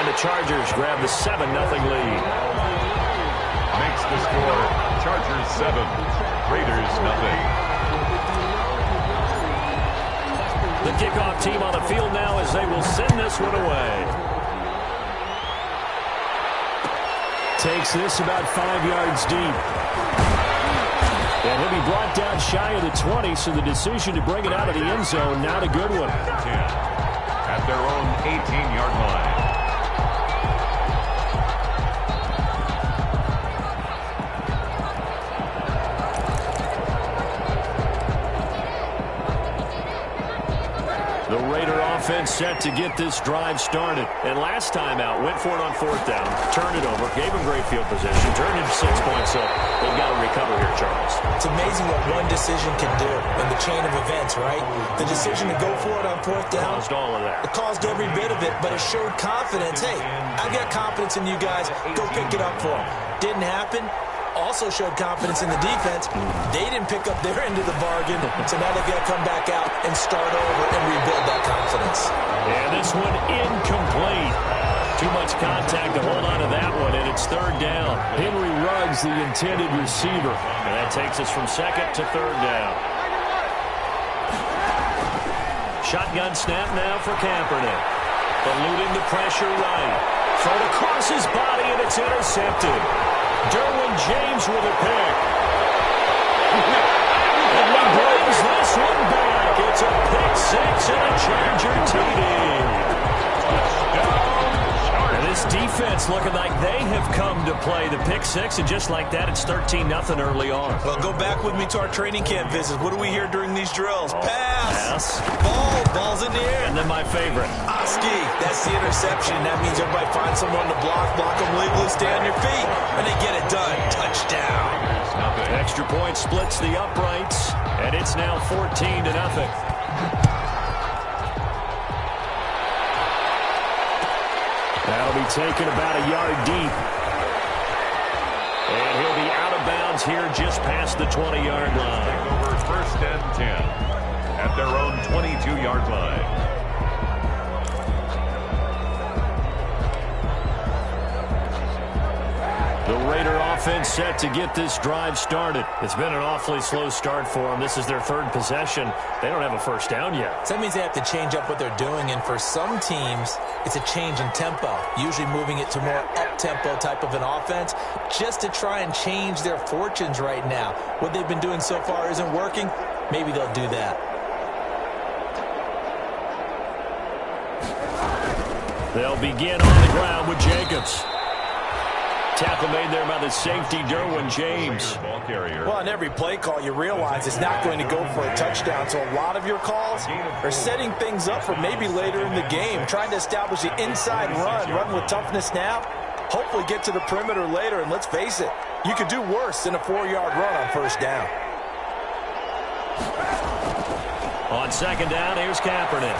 And the Chargers grab the 7-0 lead. Makes the score Chargers 7, Raiders 0. The kickoff team on the field now as they will send this one away. Takes this about 5 yards deep. And he'll be brought down shy of the 20, so the decision to bring it out of the end zone, not a good one. 10 at their own 18-yard line. The Raider offense set to get this drive started. And last time out, went for it on 4th down, turned it over, gave them great field position, turned into 6 points. So they've got to recover here, Charles. It's amazing what one decision can do in the chain of events, right? The decision to go for it on 4th down. Caused all of that. It caused every bit of it, but it showed confidence. Hey, I've got confidence in you guys. Go pick it up for them. Didn't happen. Also showed confidence in the defense. They didn't pick up their end of the bargain, so now they've got to come back out and start over and rebuild that confidence. And this one incomplete. Too much contact to hold on to that one, and it's 3rd down. Henry Ruggs, the intended receiver. And that takes us from 2nd to 3rd down. Shotgun snap now for Kaepernick. Eluding the pressure right. Thrown across his body, and it's intercepted. Derwin James with a pick. And he brings this one back. It's a pick 6 and a Charger TD. And this defense looking like they have come to play the pick 6, and just like that, it's 13-0 early on. Well, go back with me to our training camp visits. What do we hear during these drills? Pass. Ball's in the air. And then my favorite. Oski, that's the interception. That means everybody finds someone to block them legally, stay on your feet, and they get it done. Touchdown. Extra point splits the uprights, and it's now 14-0. That'll be taken about a yard deep. And he'll be out of bounds here just past the 20-yard line. Take over 1st and 10 at their own 22-yard line. The Raider offense set to get this drive started. It's been an awfully slow start for them. This is their 3rd possession. They don't have a 1st down yet. So that means they have to change up what they're doing, and for some teams, it's a change in tempo, usually moving it to more up-tempo type of an offense just to try and change their fortunes right now. What they've been doing so far isn't working. Maybe they'll do that. They'll begin on the ground with Jacobs. Tackle made there by the safety, Derwin James. Well, on every play call, you realize it's not going to go for a touchdown. So a lot of your calls are setting things up for maybe later in the game, trying to establish the inside run with toughness now, hopefully get to the perimeter later. And let's face it, you could do worse than a 4-yard run on 1st down. On 2nd down, here's Kaepernick.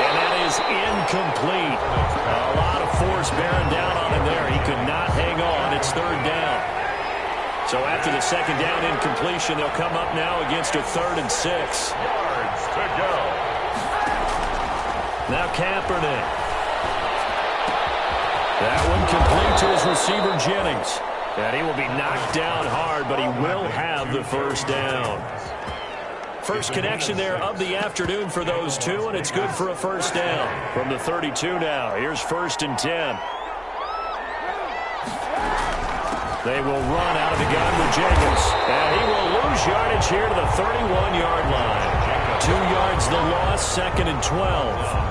And that is incomplete. A lot of force bearing down on him there. He could not hang on. It's 3rd down. So after the 2nd down incompletion, they'll come up now against a 3rd and 6. Yards to go. Now Kaepernick. That one complete to his receiver, Jennings. And he will be knocked down hard, but he will have the 1st down. First connection there of the afternoon for those two, and it's good for a 1st down. From the 32 now, here's 1st and 10. They will run out of the gun with Jacobs, and he will lose yardage here to the 31-yard line. 2 yards the loss, 2nd and 12.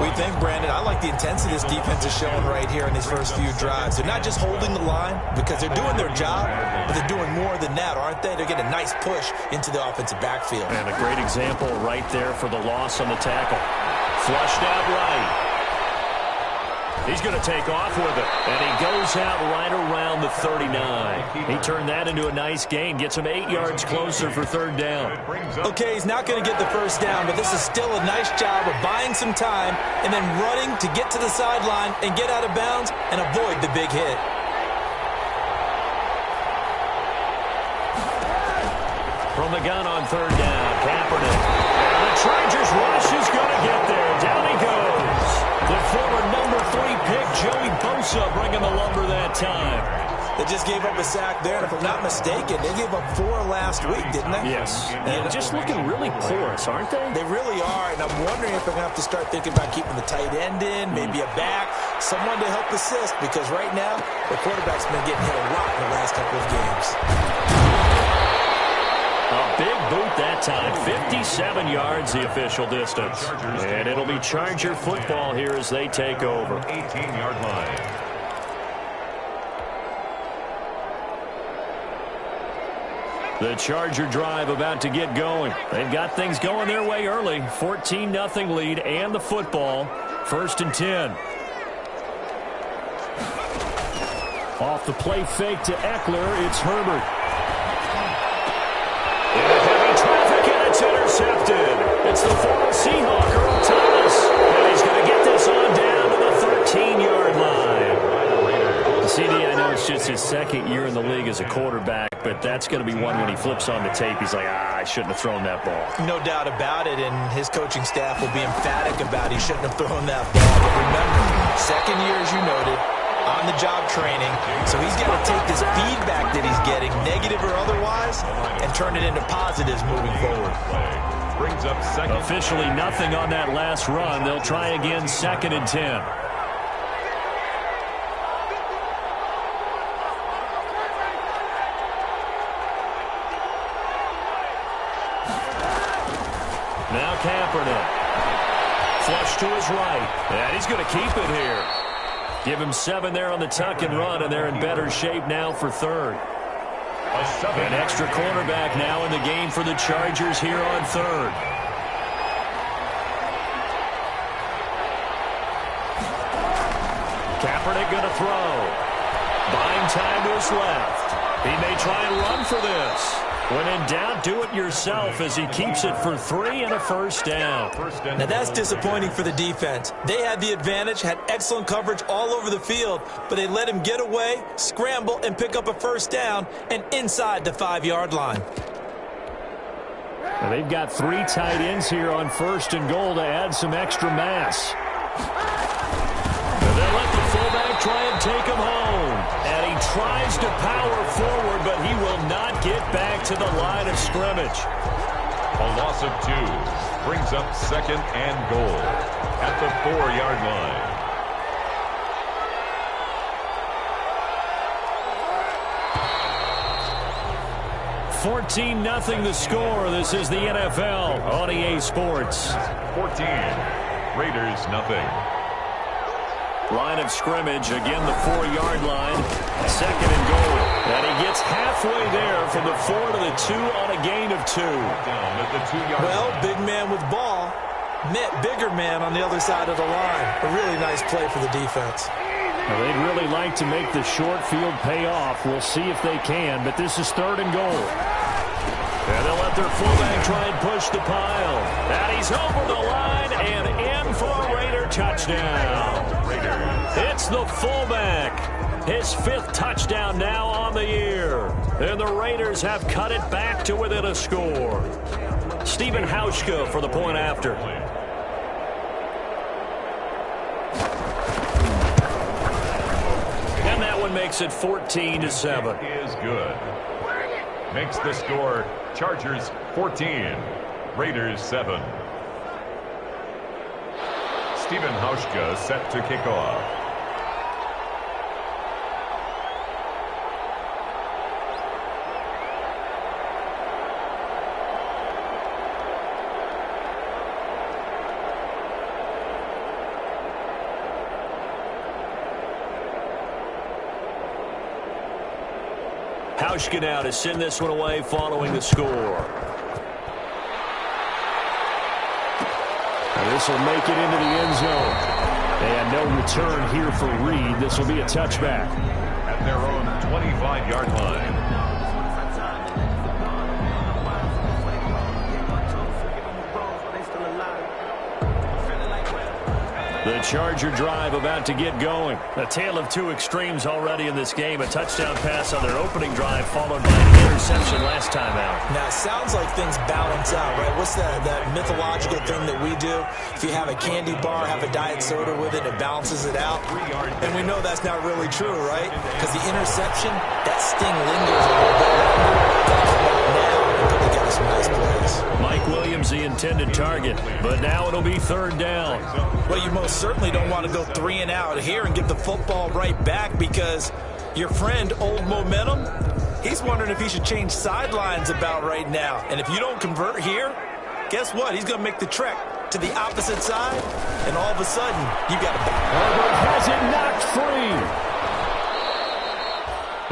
We think, Brandon, I like the intensity this defense is showing right here in these first few drives. They're not just holding the line because they're doing their job, but they're doing more than that, aren't they? They're getting a nice push into the offensive backfield. And a great example right there for the loss on the tackle. Flushed out right. He's going to take off with it, and he goes out right around the 39. He turned that into a nice gain, gets him 8 yards closer for 3rd down. Okay, he's not going to get the 1st down, but this is still a nice job of buying some time and then running to get to the sideline and get out of bounds and avoid the big hit. From the gun on 3rd down, Kaepernick. And the Chargers rush is going to get there. Down he goes. just gave up a sack there, and if I'm not mistaken, they gave up 4 last week, didn't they? Yes. And just looking really porous, aren't they? They really are, and I'm wondering if they're going to have to start thinking about keeping the tight end in, maybe a back, someone to help assist, because right now, the quarterback's been getting hit a lot in the last couple of games. A big boot that time. 57 yards, the official distance. And it'll be Charger football here as they take over. 18-yard line. The Charger drive about to get going. They've got things going their way early. 14-0 lead and the football. 1st and 10. Off the play fake to Eckler, it's Herbert. Into heavy traffic, and it's intercepted. It's the former Seahawk, Earl Thomas. And he's going to get this on down to the 13-yard line. CD, I know it's just his 2nd year in the league as a quarterback, but that's going to be one when he flips on the tape. He's like, I shouldn't have thrown that ball. No doubt about it, and his coaching staff will be emphatic about he shouldn't have thrown that ball. But remember, 2nd year, as you noted, on-the-job training, so he's got to take this feedback that he's getting, negative or otherwise, and turn it into positives moving forward. Brings up second. Officially nothing on that last run. They'll try again, 2nd and 10. Now Kaepernick. Flush to his right. And he's going to keep it here. Give him 7 there on the tuck and run, and they're in better shape now for 3rd. An extra cornerback now in the game for the Chargers here on 3rd. Kaepernick going to throw. Buying time to his left. He may try and run for this. When in doubt, do it yourself as he keeps it for 3 and a 1st down. Now that's disappointing for the defense. They had the advantage, had excellent coverage all over the field, but they let him get away, scramble, and pick up a 1st down and inside the 5-yard line. Now they've got 3 tight ends here on 1st and goal to add some extra mass. And they let the fullback try and take him home. And he tries to power forward, but he will not get back to the line of scrimmage. A loss of 2 brings up 2nd and goal at the 4-yard line. $14-0 the score. This is the NFL on EA Sports. 14. Raiders nothing. Line of scrimmage, again the 4-yard line. 2nd and goal. And he gets halfway there from the 4 to the 2 on a gain of 2. Down at the 2-yard Well, line. big man with ball met bigger man on the other side of the line. A really nice play for the defense. Now, they'd really like to make the short field pay off. We'll see if they can, but this is 3rd and goal. And they'll let their fullback try and push the pile. And he's over the line and in for a Raider touchdown. It's the fullback. His 5th touchdown now on the year. And the Raiders have cut it back to within a score. Stephen Hauschka for the point after. And that one makes it 14-7. Is good. Makes the score Chargers 14, Raiders 7. Stephen Hauschka set to kick off. Hauschka now to send this one away following the score. And this will make it into the end zone. And no return here for Reed. This will be a touchback. At their own 25-yard line. The Charger drive about to get going. A tale of two extremes already in this game. A touchdown pass on their opening drive followed by an interception last time out. Now, it sounds like things balance out, right? What's that mythological thing that we do? If you have a candy bar, have a diet soda with it, it balances it out. And we know that's not really true, right? Because the interception, that sting lingers a little bit longer. Gotta come out now and put together some nice plays. Mike Williams, the intended target, but now it'll be third down. Well, you most certainly don't want to go 3 and out here and get the football right back because your friend, Old Momentum, he's wondering if he should change sidelines about right now. And if you don't convert here, guess what? He's going to make the trek to the opposite side, and all of a sudden, you got a... Herbert has it knocked free.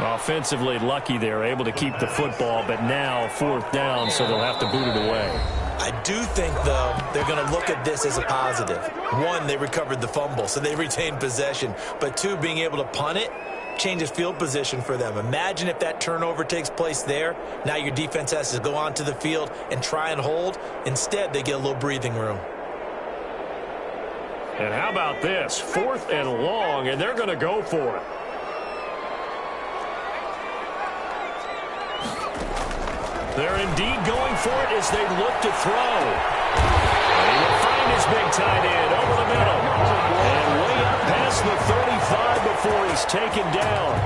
Offensively lucky they're able to keep the football, but now fourth down, so they'll have to boot it away. I do think, though, they're going to look at this as a positive. One, they recovered the fumble, so they retained possession. But two, being able to punt it changes field position for them. Imagine if that turnover takes place there. Now your defense has to go onto the field and try and hold. Instead, they get a little breathing room. And how about this? 4th and long, and they're going to go for it. They're indeed going for it as they look to throw. And he will find his big tight end over the middle. And way up past the 35 before he's taken down.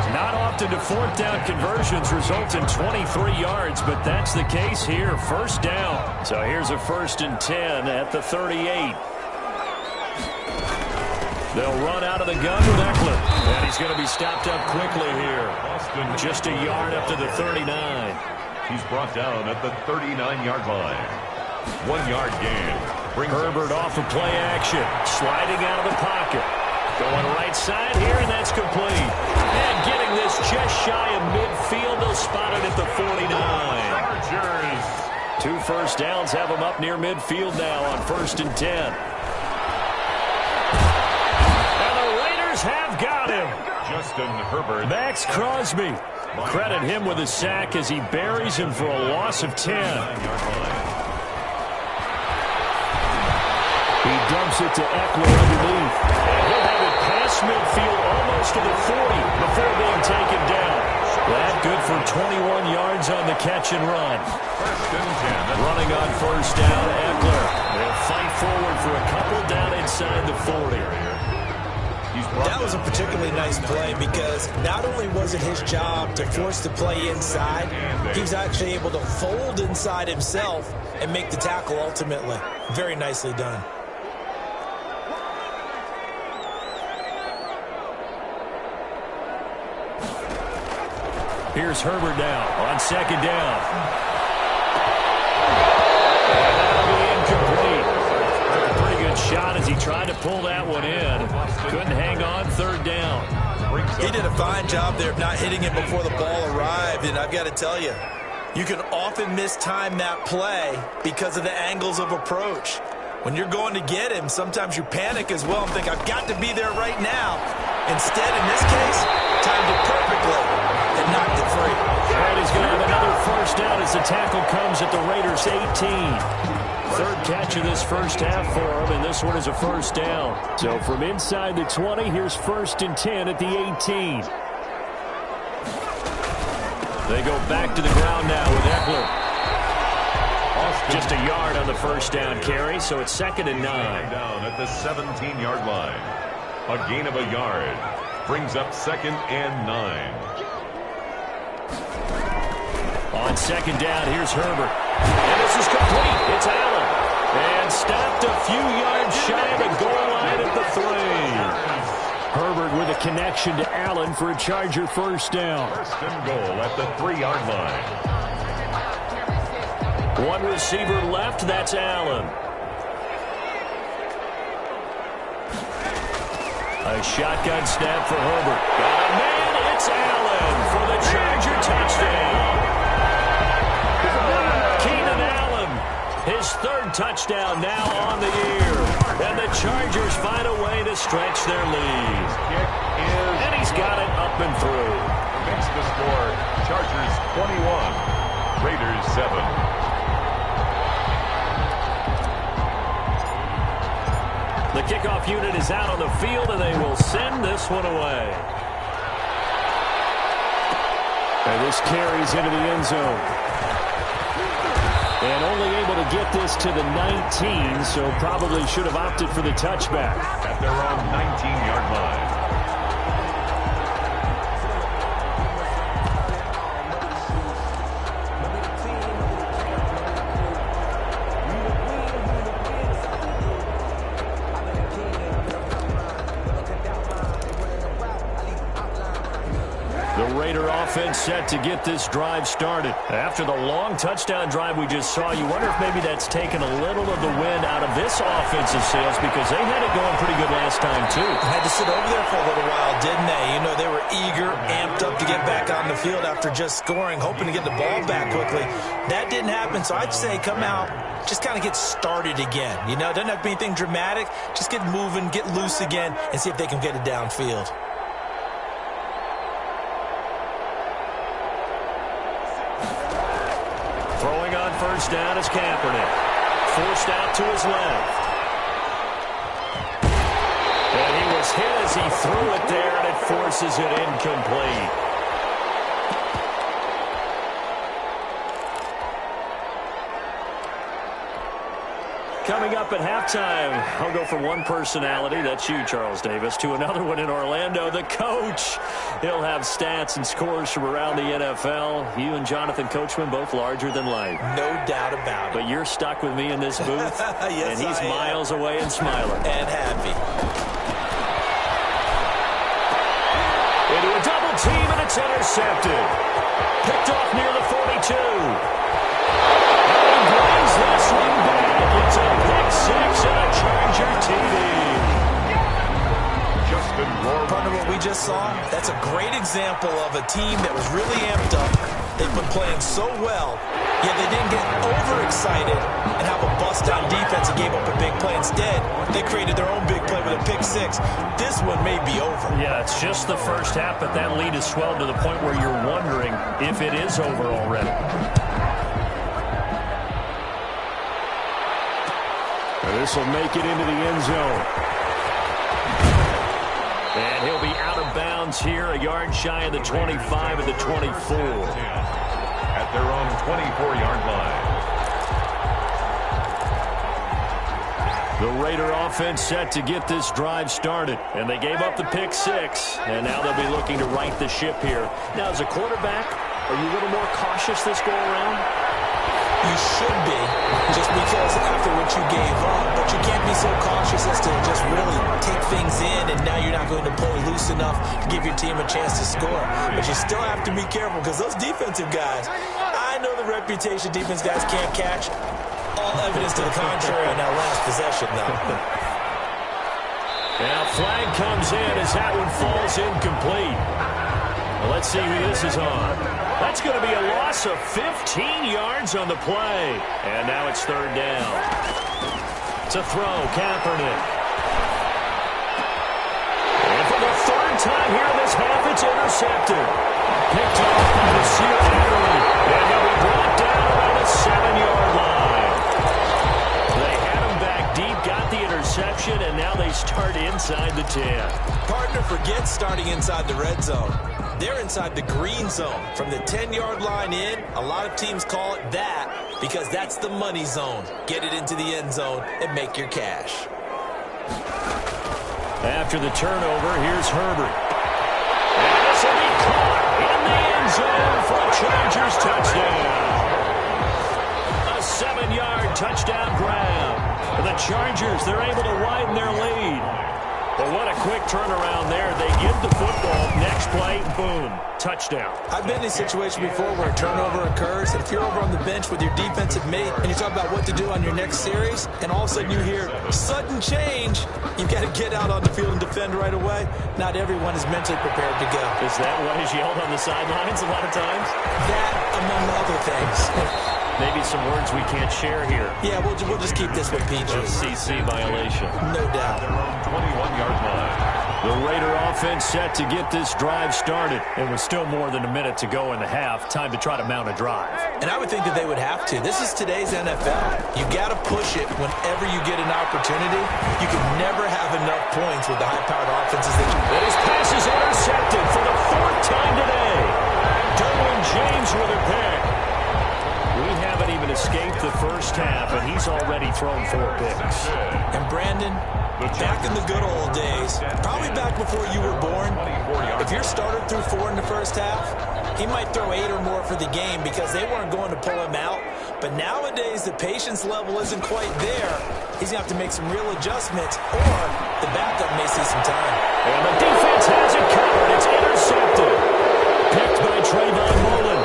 Not often do 4th down conversions result in 23 yards, but that's the case here. First down. So here's a 1st and 10 at the 38. They'll run out of the gun with Eckler. And he's going to be stopped up quickly here. Just a yard up to the 39. He's brought down at the 39-yard line. 1-yard gain. Herbert off of play action. Sliding out of the pocket. Going right side here, and that's complete. And getting this just shy of midfield. They'll spot it at the 49. Chargers. 2 first downs have them up near midfield now on 1st and 10. And the Raiders have got him. Justin Herbert. Max Crosby. Credit him with a sack as he buries him for a loss of 10. He dumps it to Eckler underneath. And he'll have it past midfield almost to the 40 before being taken down. That good for 21 yards on the catch and run. Running on first down, Eckler. They'll fight forward for a couple down inside the 40. That was a particularly nice play because not only was it his job to force the play inside, he was actually able to fold inside himself and make the tackle ultimately. Very nicely done. Here's Herbert now on 2nd down. Shot as he tried to pull that one in. Couldn't hang on 3rd down. He did a fine job there of not hitting it before the ball arrived, and I've got to tell you, you can often mistime that play because of the angles of approach. When you're going to get him, sometimes you panic as well and think, I've got to be there right now. Instead, in this case, timed it perfectly and knocked it free. And he's going to have another first down as the tackle comes at the Raiders' 18. 3rd catch of this first half for him, and this one is a first down. So from inside the 20, here's 1st and 10 at the 18. They go back to the ground now with Eckler. Just a yard on the first down carry, so it's 2nd and 9. Down at the 17-yard line. A gain of a yard. Brings up 2nd and 9. On 2nd down, here's Herbert. And this is complete. It's Allen. And stopped a few yards shy of the goal line at the 3. Herbert with a connection to Allen for a Charger first down. 1st and goal at the 3-yard line. One receiver left. That's Allen. A shotgun snap for Herbert. Got a man. It's Allen for the Charger touchdown. His 3rd touchdown now on the year. And the Chargers find a way to stretch their lead. And he's got it up and through. Makes the score Chargers 21, Raiders 7. The kickoff unit is out on the field, and they will send this one away. And this carries into the end zone. And only able to get this to the 19, so probably should have opted for the touchback. At their own 19-yard line. Offense set to get this drive started. After the long touchdown drive we just saw, you wonder if maybe that's taken a little of the wind out of this offensive sails, because they had it going pretty good last time too. Had to sit over there for a little while, didn't they? You know, they were eager, amped up to get back on the field after just scoring, hoping to get the ball back quickly. That didn't happen, so I'd say come out, just kind of get started again. You know, doesn't have to be anything dramatic. Just get moving, get loose again, and see if they can get it downfield. Throwing on first down is Kaepernick. Forced out to his left. And he was hit as he threw it there, and it forces it incomplete. Coming up at halftime, I'll go from one personality, that's you, Charles Davis, to another one in Orlando, the coach. He'll have stats and scores from around the NFL. You and Jonathan Coachman, both larger than life. No doubt about it. But you're stuck with me in this booth, yes, and he's miles away and smiling. And happy. Into a double team, and it's intercepted. Picked off near the 42. And he brings this one back. It's a pick six and a Charger TD. Partner, what we just saw, that's a great example of a team that was really amped up. They've been playing so well, yet they didn't get overexcited and have a bust-down defense and gave up a big play. Instead, they created their own big play with a pick six. This one may be over. Yeah, it's just the first half, but that lead has swelled to the point where you're wondering if it is over already. This will make it into the end zone. And he'll be out of bounds here, a yard shy of the 25 at the 24. At their own 24-yard line. The Raider offense set to get this drive started. And they gave up the pick six. And now they'll be looking to right the ship here. Now, as a quarterback, are you a little more cautious this go around? You should be, just because after what you gave up. But you can't be so cautious as to just really take things in, and now you're not going to play loose enough to give your team a chance to score. But you still have to be careful, because those defensive guys, I know the reputation defense guys can't catch. All evidence to the contrary on that last possession, though. And a flag comes in as that one falls incomplete. Well, let's see who this is on. That's going to be a loss of 15 yards on the play. And now it's third down. To throw, Kaepernick. And for the third time here in this half, it's intercepted. Picked off by the Seal Adderley. And he'll be brought down around the 7-yard line. They had him back deep, got the interception, and now they start inside the 10. Partner, forget starting inside the red zone. They're inside the green zone. From the 10-yard line in, a lot of teams call it that because that's the money zone. Get it into the end zone and make your cash. After the turnover, here's Herbert. And this will be caught in the end zone for a Chargers touchdown. A 7-yard touchdown grab. And the Chargers, they're able to widen their lead. But what a quick turnaround there. They get the football. Next play, boom, touchdown. I've been in a situation before where a turnover occurs, and if you're over on the bench with your defensive mate and you talk about what to do on your next series, and all of a sudden you hear sudden change, you've got to get out on the field and defend right away. Not everyone is mentally prepared to go. Is that what is yelled on the sidelines a lot of times? That, among other things. Maybe some words we can't share here. Yeah, we'll just keep this with PG. CC violation. No doubt. Their own 21-yard line. The Raider offense set to get this drive started. It was still more than a minute to go in the half. Time to try to mount a drive. And I would think that they would have to. This is today's NFL. You got to push it whenever you get an opportunity. You can never have enough points with the high-powered offenses that you... His pass is intercepted for the 4th time today. Derwin James with a pick. We haven't even escaped the first half, and he's already thrown 4 picks. And Brandon, back in the good old days, probably back before you were born, if your starter threw 4 in the first half, he might throw 8 or more for the game because they weren't going to pull him out. But nowadays, the patience level isn't quite there. He's going to have to make some real adjustments, or the backup may see some time. And the defense has it covered. It's intercepted. Picked by Trayvon Mullen.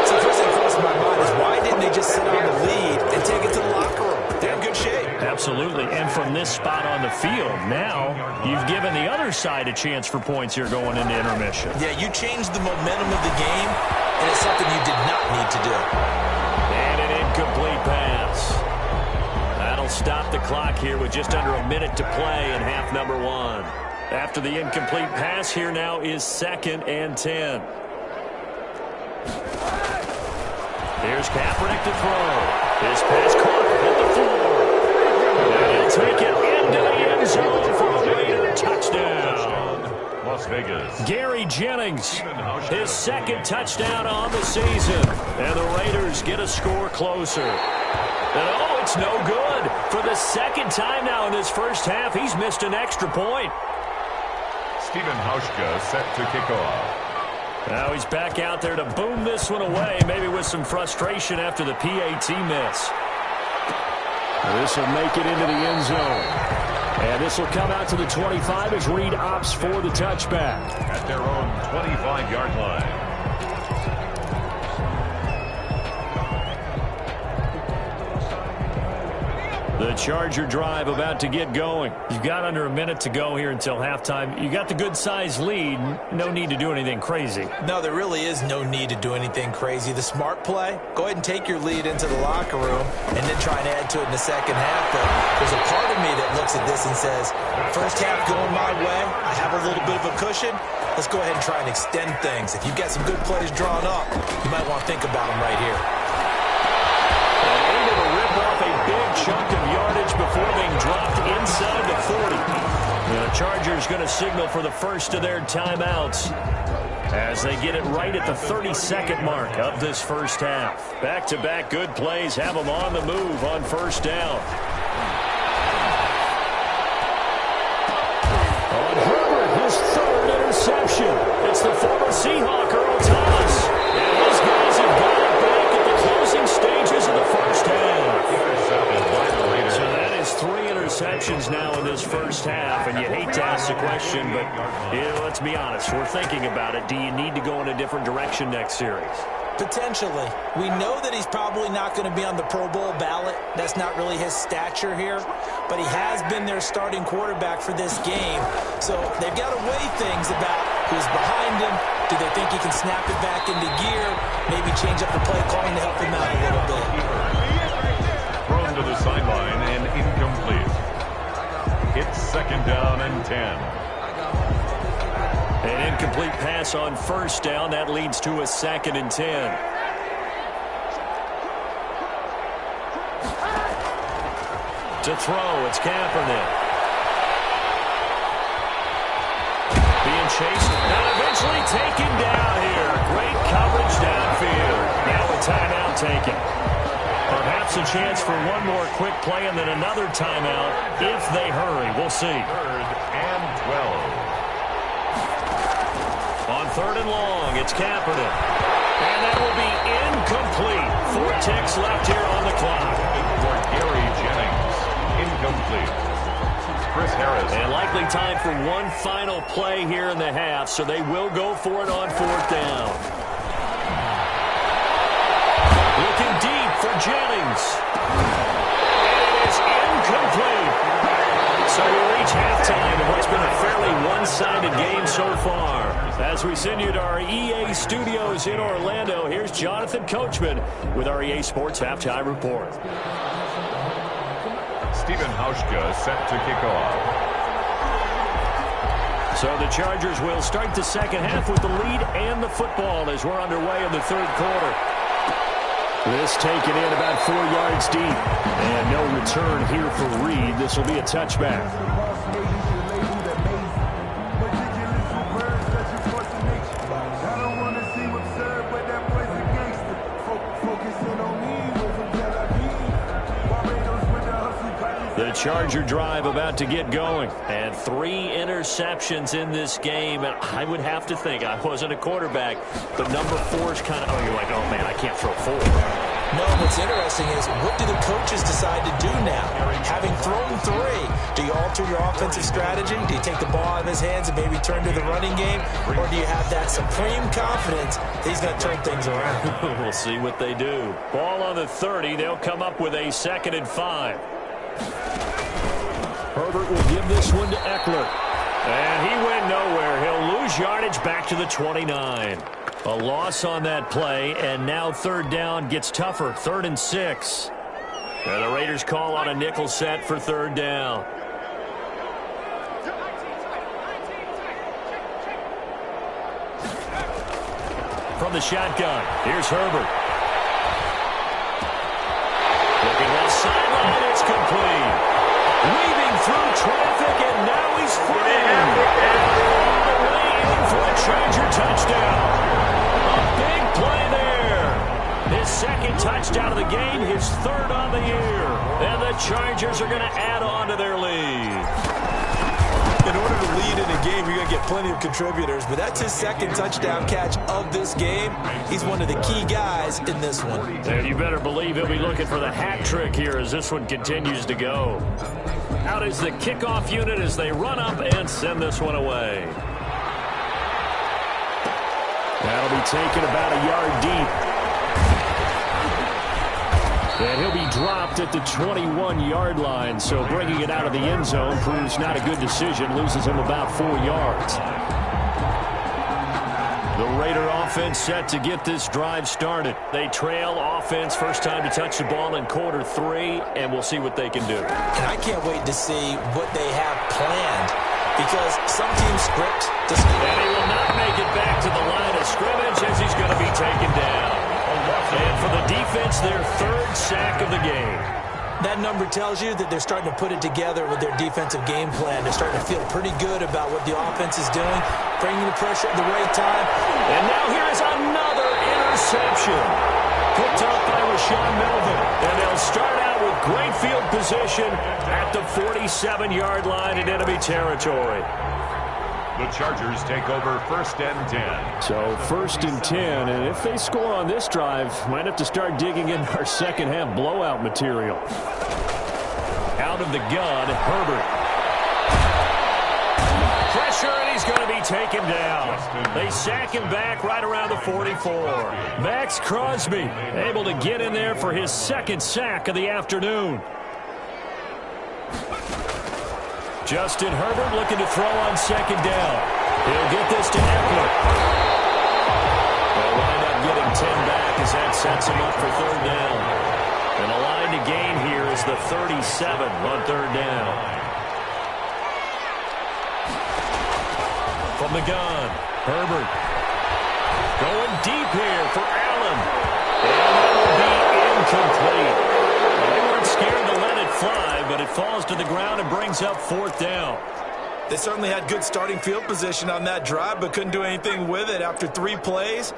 So the first thing that crosses my mind is why didn't they just sit on the lead and take it to the locker room? They're in good shape. Absolutely. And from this spot on the field, now you've given the other side a chance for points here going into intermission. Yeah, you changed the momentum of the game, and it's something you did not need to do. And an incomplete pass. That'll stop the clock here with just under a minute to play in half number 1. After the incomplete pass, here now is 2nd and 10. Here's Kaepernick to throw. His pass caught at the floor. And he'll take it into the end zone for a Raider touchdown. Las Vegas. Gary Jennings, his 2nd touchdown on the season. And the Raiders get a score closer. And oh, it's no good. For the 2nd time now in this first half, he's missed an extra point. Stephen Hauschka set to kick off. Now he's back out there to boom this one away, maybe with some frustration after the PAT miss. This will make it into the end zone. And this will come out to the 25 as Reed opts for the touchback. At their own 25-yard line. The Charger drive about to get going. You've got under a minute to go here until halftime. You got the good-sized lead. No need to do anything crazy. No, there really is no need to do anything crazy. The smart play, go ahead and take your lead into the locker room and then try and add to it in the second half. But there's a part of me that looks at this and says, first half going my way, I have a little bit of a cushion. Let's go ahead and try and extend things. If you've got some good plays drawn up, you might want to think about them right here. Able to rip off a big chunk of yardage before being dropped inside the 40. The Chargers going to signal for the first of their timeouts as they get it right at the 32nd mark of this first half. Back-to-back good plays have them on the move on first down. On Herbert, his 3rd interception. It's the former Seahawk, Earl Thomas. And his guys have got it back at the closing stages of the first half. So that is 3 interceptions now in this first half, and you hate to ask the question, but let's be honest, we're thinking about it. Do you need to go in a different direction next series? Potentially. We know that he's probably not going to be on the Pro Bowl ballot. That's not really his stature here. But he has been their starting quarterback for this game. So they've got to weigh things about who's behind him. Do they think he can snap it back into gear? Maybe change up the play calling to help him out a little bit. Thrown to the sideline and incomplete. It's 2nd down and 10. An incomplete pass on first down. That leads to a 2nd and 10. To throw, it's Kaepernick. Being chased and eventually taken down here. Great coverage downfield. Now a timeout taken. Perhaps a chance for one more quick play and then another timeout if they hurry. We'll see. 3rd and 12. On 3rd and long, it's Kaepernick. And that will be incomplete. 4 ticks left here on the clock. For Gary Jennings, incomplete. Chris Harris. And likely time for one final play here in the half, so they will go for it on 4th down. Looking deep for Jennings. And it is incomplete. So we reach halftime in what's been a fairly one-sided game so far. As we send you to our EA studios in Orlando, here's Jonathan Coachman with our EA Sports Halftime Report. Stephen Hauschka set to kick off. So the Chargers will start the second half with the lead and the football as we're underway in the third quarter. This taken in about 4 yards deep. And no return here for Reed. This will be a touchback. The Charger drive about to get going. And 3 interceptions in this game. And I would have to think, I wasn't a quarterback, but number 4 is kind of, you're like, oh, man, I can't throw 4. No, what's interesting is what do the coaches decide to do now? Having thrown 3, do you alter your offensive strategy? Do you take the ball out of his hands and maybe turn to the running game? Or do you have that supreme confidence that he's going to turn things around? We'll see what they do. Ball on the 30. They'll come up with a 2nd and 5. Herbert will give this one to Eckler. And he went nowhere. He'll lose yardage back to the 29. A loss on that play, and now 3rd down gets tougher. 3rd and 6. And the Raiders call on a nickel set for 3rd down. From the shotgun, here's Herbert. Looking left sideline, it's complete. Weaving through traffic, and now he's free. And all the way in for a Charger touchdown. A big play there. His 2nd touchdown of the game, his 3rd on the year. And the Chargers are going to add on to their lead. In order to lead in a game, you're going to get plenty of contributors, but that's his 2nd touchdown catch of this game. He's one of the key guys in this one. And you better believe he'll be looking for the hat trick here as this one continues to go. Out is the kickoff unit as they run up and send this one away. That'll be taken about a yard deep. And he'll be dropped at the 21-yard line, so bringing it out of the end zone proves not a good decision, loses him about 4 yards. The Raider offense set to get this drive started. They trail offense, first time to touch the ball in quarter 3, and we'll see what they can do. And I can't wait to see what they have planned, because some teams script to score. And he will not make it back to the line of scrimmage as he's going to be taken down. And for the defense, their 3rd sack of the game. That number tells you that they're starting to put it together with their defensive game plan. They're starting to feel pretty good about what the offense is doing, bringing the pressure at the right time. And now here is another interception. Picked up by Rashawn Melvin. And they'll start out with great field position at the 47-yard line in enemy territory. The Chargers take over 1st and 10. So 1st and 10, and if they score on this drive, might have to start digging in our second half blowout material. Out of the gun, Herbert. Pressure, and he's going to be taken down. They sack him back right around the 44. Max Crosby able to get in there for his 2nd sack of the afternoon. Justin Herbert looking to throw on 2nd down. He'll get this to Eckler. They'll wind up getting 10 back as that sets him up for 3rd down. And the line to gain here is the 37 on 3rd down. From the gun, Herbert. Going deep here for Allen. And that will be incomplete. They weren't scared to let it fly, but it falls to the ground and brings up 4th down. They certainly had good starting field position on that drive, but couldn't do anything with it after 3 plays.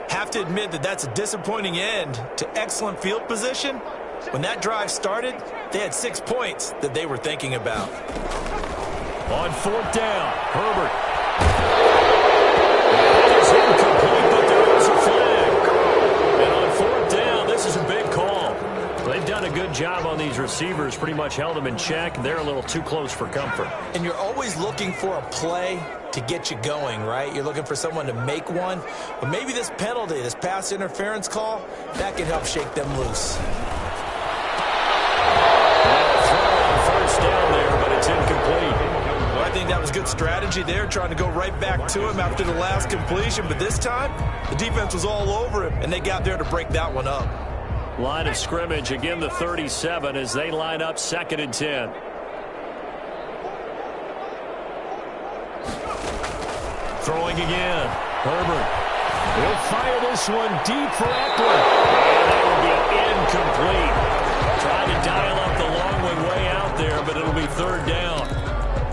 Have to admit that that's a disappointing end to excellent field position. When that drive started, they had 6 points that they were thinking about. On 4th down, Herbert. That is incomplete, but there is a flag. And on 4th down, this is a big call. They've done a good job on these receivers, pretty much held them in check. They're a little too close for comfort. And you're always looking for a play to get you going, right? You're looking for someone to make one. But maybe this penalty, this pass interference call, that can help shake them loose. Throw on 1st down there, but it's incomplete. Well, I think that was good strategy there, trying to go right back to him after the last completion. But this time, the defense was all over him, and they got there to break that one up. Line of scrimmage, again the 37 as they line up 2nd and 10. Throwing again. Herbert. He'll fire this one deep for Eckler. And that will be incomplete. Trying to dial up the long one way out there, but it'll be third down.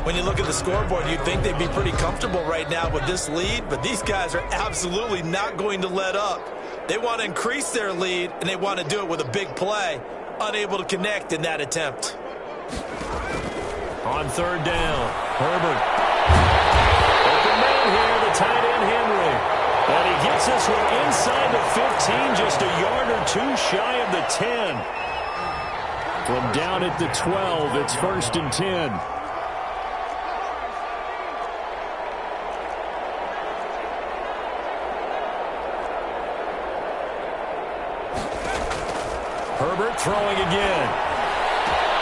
When you look at the scoreboard, you'd think they'd be pretty comfortable right now with this lead, but these guys are absolutely not going to let up. They want to increase their lead, and they want to do it with a big play. Unable to connect in that attempt. On third down, Herbert. Open man here, the tight end Henry. And he gets this one inside the 15, just a yard or two shy of the 10. From down at the 12, it's 1st and 10. Herbert throwing again.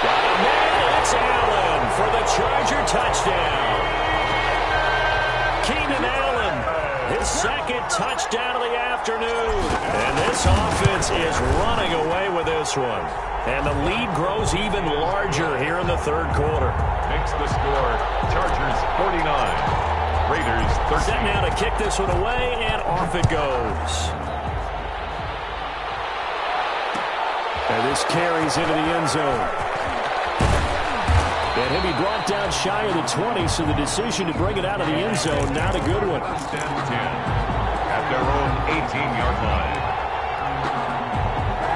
Got a man, it's Allen for the Charger touchdown. Keenan Allen, his second touchdown of the afternoon. And this offense is running away with this one. And the lead grows even larger here in the third quarter. Makes the score, Chargers 49, Raiders 13. Set now to kick this one away, and off it goes. And this carries into the end zone. And he'll be brought down shy of the 20, so the decision to bring it out of the end zone, not a good one. 1st and 10 at their own 18-yard line.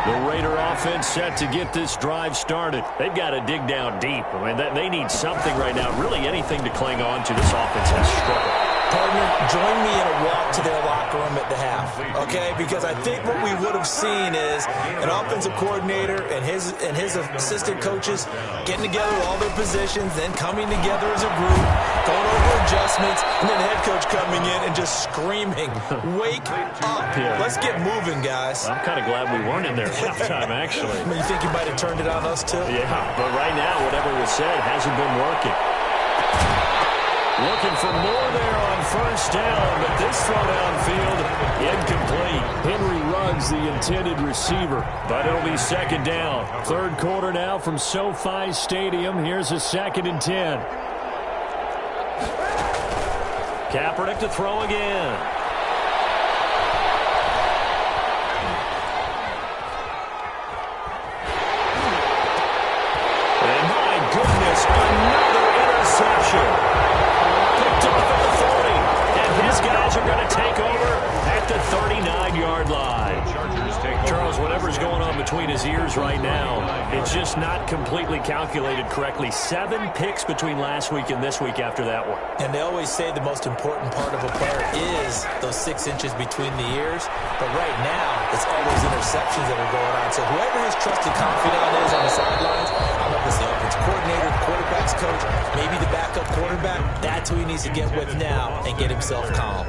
The Raider offense set to get this drive started. They've got to dig down deep. I mean, they need something right now, really anything to cling on to. This offense has struggled. Partner, join me in a walk to their locker room at the half, okay? Because I think what we would have seen is an offensive coordinator and his assistant coaches getting together with all their positions, then coming together as a group, going over adjustments, and then the head coach coming in and just screaming, "Wake up. Yeah. Let's get moving, guys." I'm kind of glad we weren't in there at halftime, actually. I mean, you think you might have turned it on us, too? Yeah, but right now, whatever was said hasn't been working. Looking for more there on first down, but this throw downfield, incomplete. Henry runs the intended receiver, but it'll be second down. Third quarter now from SoFi Stadium. Here's a 2nd and 10. Kaepernick to throw again. And my goodness, another interception. Picked off at the 40, and his guys are going to take over at the 39-yard line. Charles, whatever's going on between his ears right now, it's just not completely calculated correctly. 7 picks between last week and this week after that one. And they always say the most important part of a player is those 6 inches between the ears. But right now, it's all those interceptions that are going on. So whoever his trusted confidant is on the sidelines, I don't know if it's the offensive coordinator, the quarterback's coach, maybe the backup quarterback, that's who he needs to get with now and get himself calm.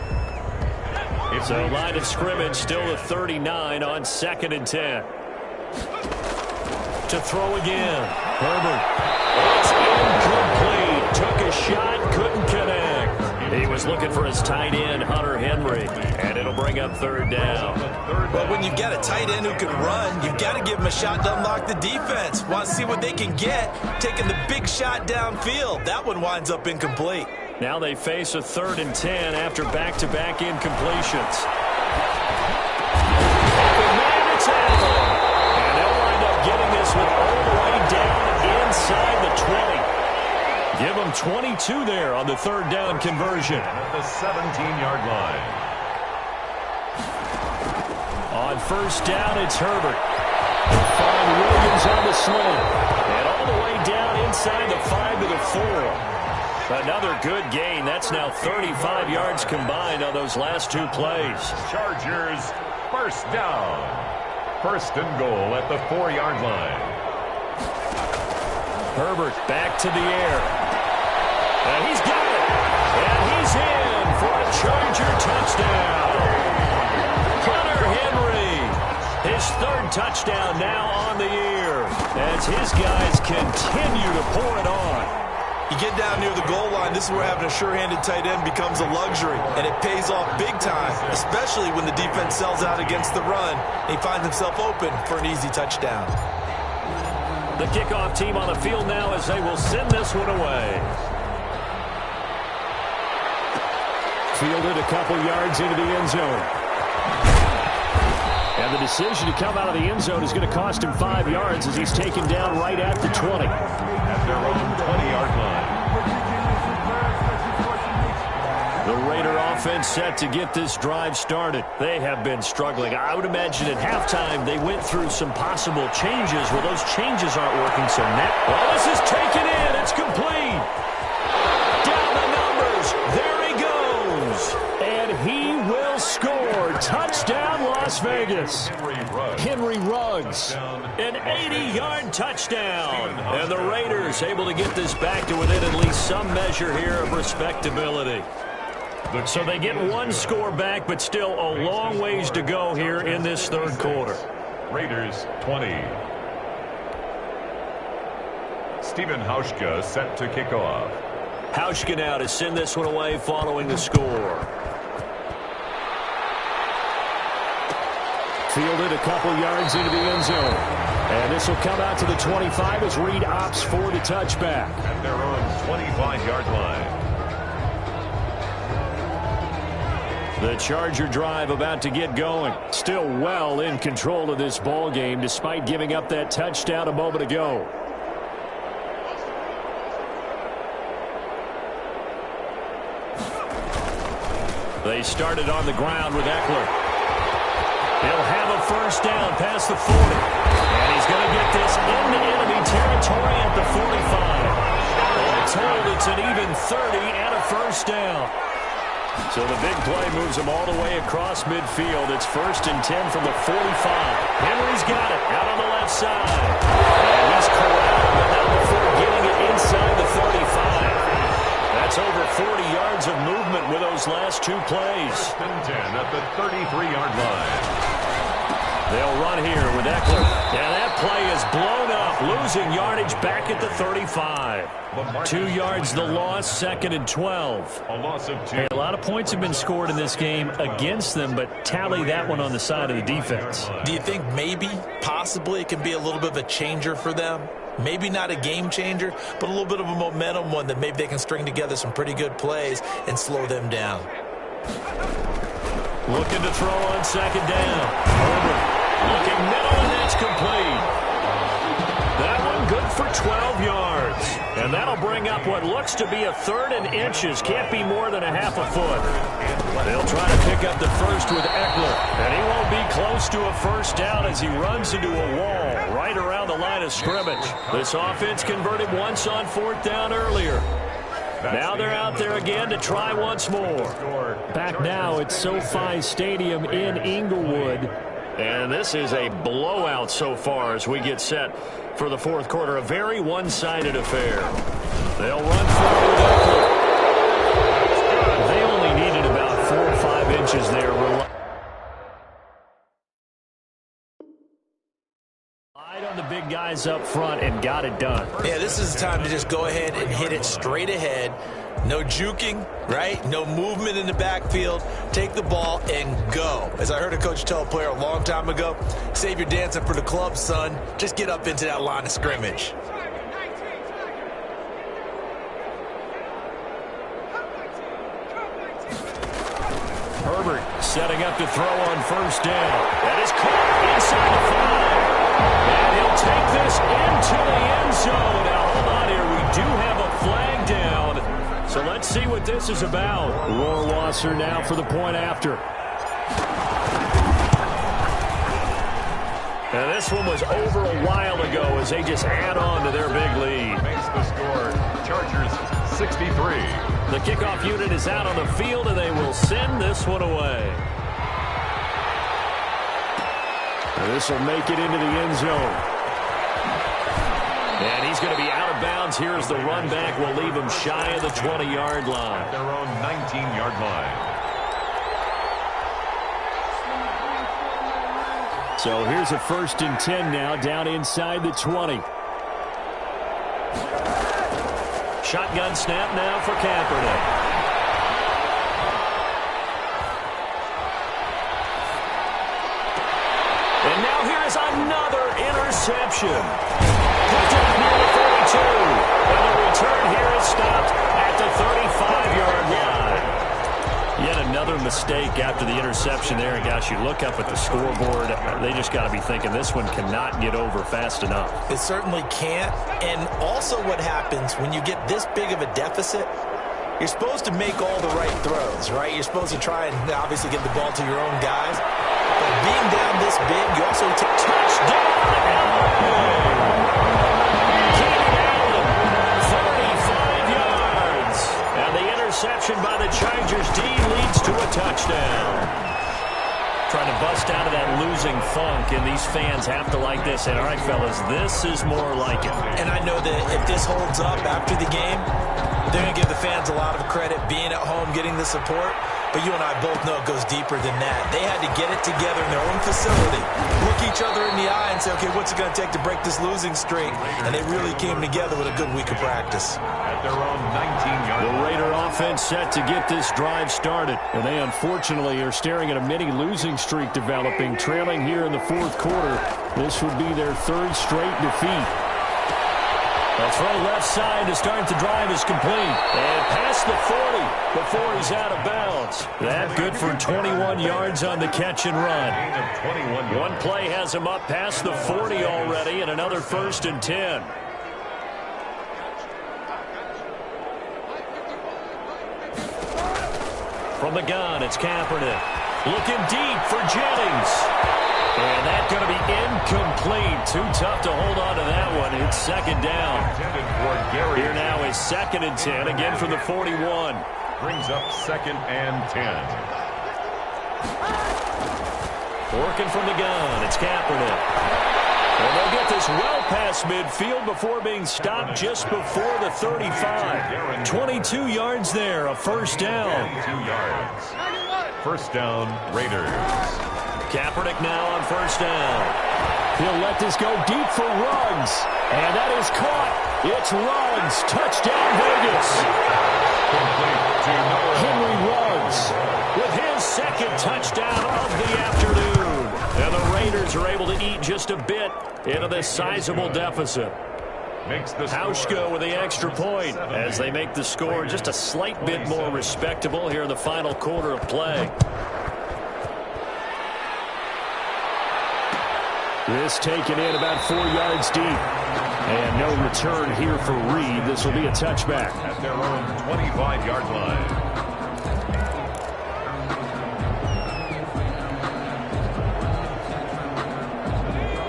So line of scrimmage still the 39 on 2nd and 10. To throw again. Herbert. It's incomplete. Took a shot, couldn't connect. He was looking for his tight end, Hunter Henry, and it'll bring up third down. Well, when you've got a tight end who can run, you've got to give him a shot to unlock the defense. Want to see what they can get, taking the big shot downfield. That one winds up incomplete. Now they face a 3rd and 10 after back-to-back incompletions. Open man, it's Allen. And they'll wind up getting this one all the way down inside the 20. Give them 22 there on the 3rd down conversion. At the 17-yard line. On first down, it's Herbert. They'll find Williams on the slant. And all the way down inside the 5 to the 4. Another good gain. That's now 35 yards combined on those last 2 plays. Chargers, first down. 1st and goal at the 4-yard line. Herbert back to the air. And he's got it. And he's in for a Charger touchdown. Hunter Henry, his 3rd touchdown now on the year as his guys continue to pour it on. You get down near the goal line, this is where having a sure-handed tight end becomes a luxury, and it pays off big time, especially when the defense sells out against the run. He finds himself open for an easy touchdown. The kickoff team on the field now as they will send this one away. Fielded a couple yards into the end zone. And the decision to come out of the end zone is going to cost him 5 yards as he's taken down right at the 20. At their own 20-yard line. The Raider offense set to get this drive started. They have been struggling. I would imagine at halftime they went through some possible changes. Well, those changes aren't working, so now... Well, this is taken in. It's complete. Down the numbers. There he goes. And he will score. Touchdown, Las Vegas. Henry Ruggs. An 80-yard touchdown. And the Raiders able to get this back to within at least some measure here of respectability. So they get one score back, but still a long ways to go here in this third quarter. Raiders 20. Stephen Hauschka set to kick off. Hauschka now to send this one away following the score. Fielded a couple yards into the end zone. And this will come out to the 25 as Reed opts for the touchback. At their own 25-yard line. The Charger drive about to get going. Still well in control of this ball game despite giving up that touchdown a moment ago. They started on the ground with Eckler. He'll have a first down past the 40. And he's going to get this into enemy territory at the 45. All told, it's an even 30 and a first down. So the big play moves him all the way across midfield. It's 1st and 10 from the 45. Henry's got it out on the left side. And he's corralled, but not before getting it inside the 35. That's over 40 yards of movement with those last two plays. 1st and 10 at the 33-yard line. They'll run here with Eckler. And that play is blown up, losing yardage back at the 35. 2 yards the loss, 2nd and 12. A loss of 2. Hey, a lot of points have been scored in this game against them, but tally that one on the side of the defense. Do you think maybe, possibly, it can be a little bit of a changer for them? Maybe not a game changer, but a little bit of a momentum one that maybe they can string together some pretty good plays and slow them down. Looking to throw on 2nd down. Herbert looking middle, and that's complete. That one good for 12 yards. And that'll bring up what looks to be a 3rd and inches. Can't be more than a half a foot. They'll try to pick up the first with Eckler. And he won't be close to a first down as he runs into a wall right around the line of scrimmage. This offense converted once on 4th down earlier. Now they're out there again to try once more. Back now at SoFi Stadium in Inglewood. And this is a blowout so far as we get set for the 4th quarter. A very one-sided affair. They'll run forward with Eckler. They only needed about 4 or 5 inches there. Relied on the big guys up front and got it done. Yeah, this is the time to just go ahead and hit it straight ahead. No juking, right? No movement in the backfield. Take the ball and go. As I heard a coach tell a player a long time ago, save your dancing for the club, son. Just get up into that line of scrimmage. Herbert setting up to throw on 1st down. That is caught inside the 5. And he'll take this into the end zone. Now, hold on here. We do have a flag down. So let's see what this is about. Rohrwasser now for the point after. And this one was over a while ago as they just add on to their big lead. Makes the score. Chargers 63. The kickoff unit is out on the field, and they will send this one away. And this will make it into the end zone. And he's going to be out of bounds. Here's the run back. We'll leave him shy of the 20-yard line. Their own 19-yard line. So here's a 1st and 10 now down inside the 20. Shotgun snap now for Kaepernick. And now here's another interception. Picked up near the 32. And the return here is stopped at the 35-yard line. Yet mistake after the interception there. And, gosh, you look up at the scoreboard. They just got to be thinking this one cannot get over fast enough. It certainly can't. And also what happens when you get this big of a deficit, you're supposed to make all the right throws, right? You're supposed to try and obviously get the ball to your own guys. But being down this big, you also take touchdown. Interception by the Chargers. D leads to a touchdown. Trying to bust out of that losing funk, and these fans have to like this. And all right, fellas, this is more like it. And I know that if this holds up after the game, they're going to give the fans a lot of credit being at home, getting the support. But you and I both know it goes deeper than that. They had to get it together in their own facility, look each other in the eye and say, okay, what's it going to take to break this losing streak? And they really came together with a good week of practice. At their own 19-yard line. The Raider offense set to get this drive started. And they unfortunately are staring at a mini losing streak developing, trailing here in the fourth quarter. This would be their third straight defeat. The throw left side to start the drive is complete. And past the 40 before he's out of bounds. That good for 21 yards on the catch and run. One play has him up past the 40 already, and another 1st and 10. From the gun, it's Kaepernick. Looking deep for Jennings. And that's going to be incomplete. Too tough to hold on to that one. It's second down. Here now is 2nd and 10, again from the 41. Brings up 2nd and 10. Working from the gun, it's Kaepernick. And they'll get this well past midfield before being stopped just before the 35. 22 yards there, a first down. 22 yards. First down, Raiders. Kaepernick now on first down. He'll let this go deep for Ruggs. And that is caught. It's Ruggs. Touchdown, Vegas. Henry Ruggs with his 2nd touchdown of the afternoon. And the Raiders are able to eat just a bit into this sizable deficit. Hauschka with the extra point as they make the score just a slight bit more respectable here in the final quarter of play. This taken in about 4 yards deep. And no return here for Reed. This will be a touchback. At their own 25-yard line.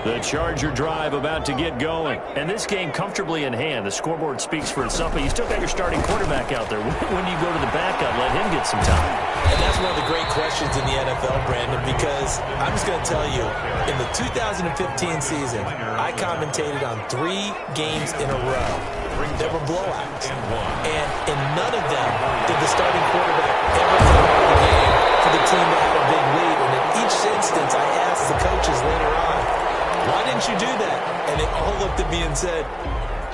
The Charger drive about to get going. And this game comfortably in hand. The scoreboard speaks for itself, but you still got your starting quarterback out there. When you go to the backup, let him get some time. And that's one of the great questions in the NFL, Brandon, because I'm just going to tell you, in the 2015 season, I commentated on 3 games in a row that were blowouts. And in none of them did the starting quarterback ever come out of the game for the team that had a big lead. And in each instance, I asked the coaches later on, why didn't you do that? And they all looked at me and said,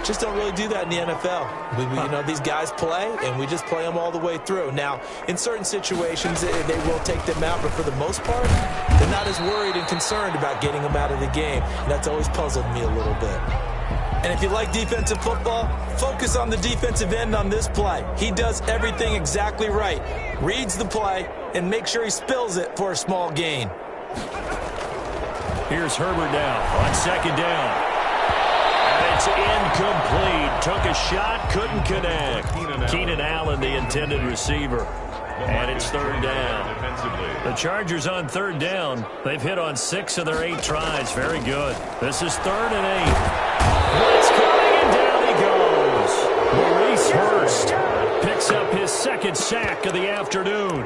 just don't really do that in the NFL. You know, these guys play, and we just play them all the way through. Now, in certain situations, they will take them out, but for the most part, they're not as worried and concerned about getting them out of the game. And that's always puzzled me a little bit. And if you like defensive football, focus on the defensive end on this play. He does everything exactly right. Reads the play and makes sure he spills it for a small gain. Here's Herbert now on second down. And it's incomplete. Took a shot, couldn't connect. Keenan Allen, the intended receiver. And it's third down. The Chargers on third down. They've hit on 6 of their 8 tries. Very good. This is 3rd and 8. Blitz coming, and down he goes. Maurice Hurst picks up his 2nd sack of the afternoon.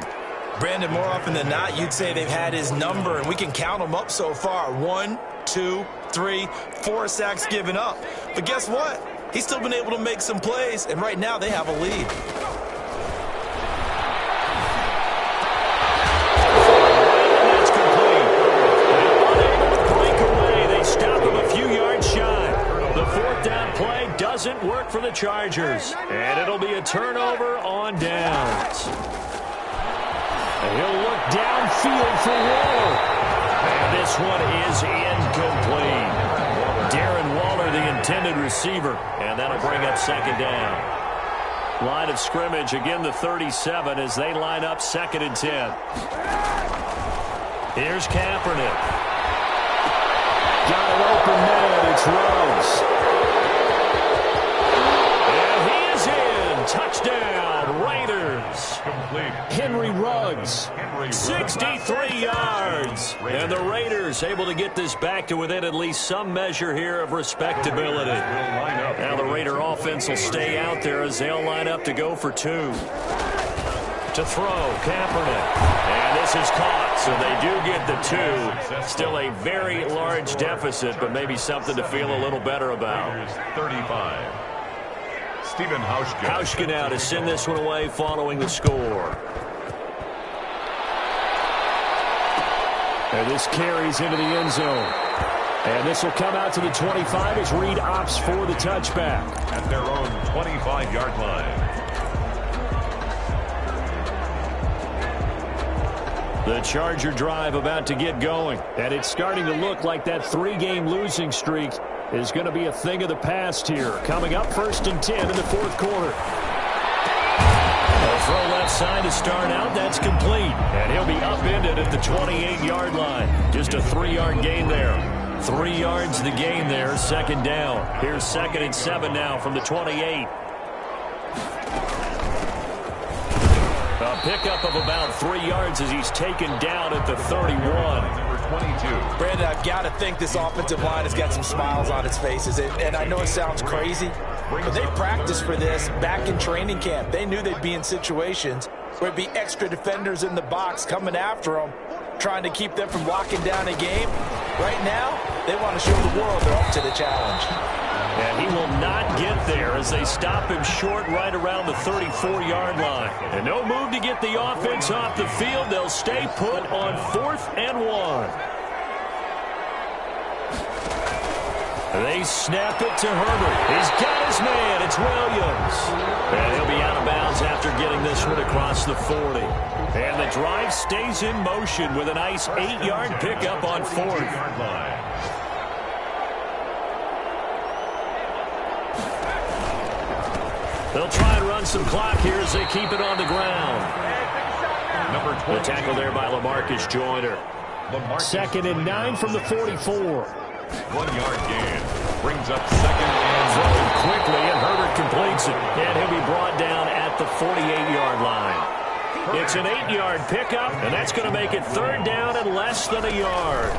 Brandon, more often than not, you'd say they've had his number, and we can count them up so far. 1, 2, 3, 4 sacks given up. But guess what? He's still been able to make some plays, and right now they have a lead. That's complete. Unable to break away. They stop him a few yards shy. The 4th down play doesn't work for the Chargers, and it'll be a turnover on downs. He'll look downfield for Waller. And this one is incomplete. Darren Waller, the intended receiver. And that'll bring up 2nd down. Line of scrimmage, again the 37 as they line up 2nd and 10. Here's Kaepernick. Got it open man. It's Ruggs. And he is in. Touchdown, Raiders. Complete. Henry Ruggs, 63 yards. And the Raiders able to get this back to within at least some measure here of respectability. Now the Raider offense will stay out there as they'll line up to go for 2. To throw, Kaepernick. And this is caught, so they do get the 2. Still a very large deficit, but maybe something to feel a little better about. Raiders 35. Stephen Hauschka. Hauschka now to send this one away following the score. And this carries into the end zone. And this will come out to the 25 as Reed opts for the touchback. At their own 25-yard line. The Charger drive about to get going. And it's starting to look like that 3-game losing streak is going to be a thing of the past here. Coming up 1st and 10 in the 4th quarter. A throw left side to start out. That's complete. And he'll be upended at the 28-yard line. Just a 3-yard gain there. 3 yards the gain there. 2nd down. Here's 2nd and 7 now from the 28. A pickup of about 3 yards as he's taken down at the 31. Number 22. Brandon, I've got to think this offensive line has got some smiles on its faces. And I know it sounds crazy, but they practiced for this back in training camp. They knew they'd be in situations where it'd be extra defenders in the box coming after them, trying to keep them from locking down a game. Right now, they want to show the world they're up to the challenge. And he will not get there as they stop him short right around the 34-yard line. And no move to get the offense off the field. They'll stay put on 4th and 1. They snap it to Herbert. He's got his man. It's Williams. And he'll be out of bounds after getting this one across the 40. And the drive stays in motion with a nice 8-yard pickup on 4th. They'll try and run some clock here as they keep it on the ground. Number 20. The tackle there by LaMarcus Joyner. 2nd and 9 from the 44. 1-yard gain. Brings up 2nd and throwing quickly, and Herbert completes it. And he'll be brought down at the 48-yard line. It's an 8-yard pickup, and that's going to make it 3rd down and less than a yard.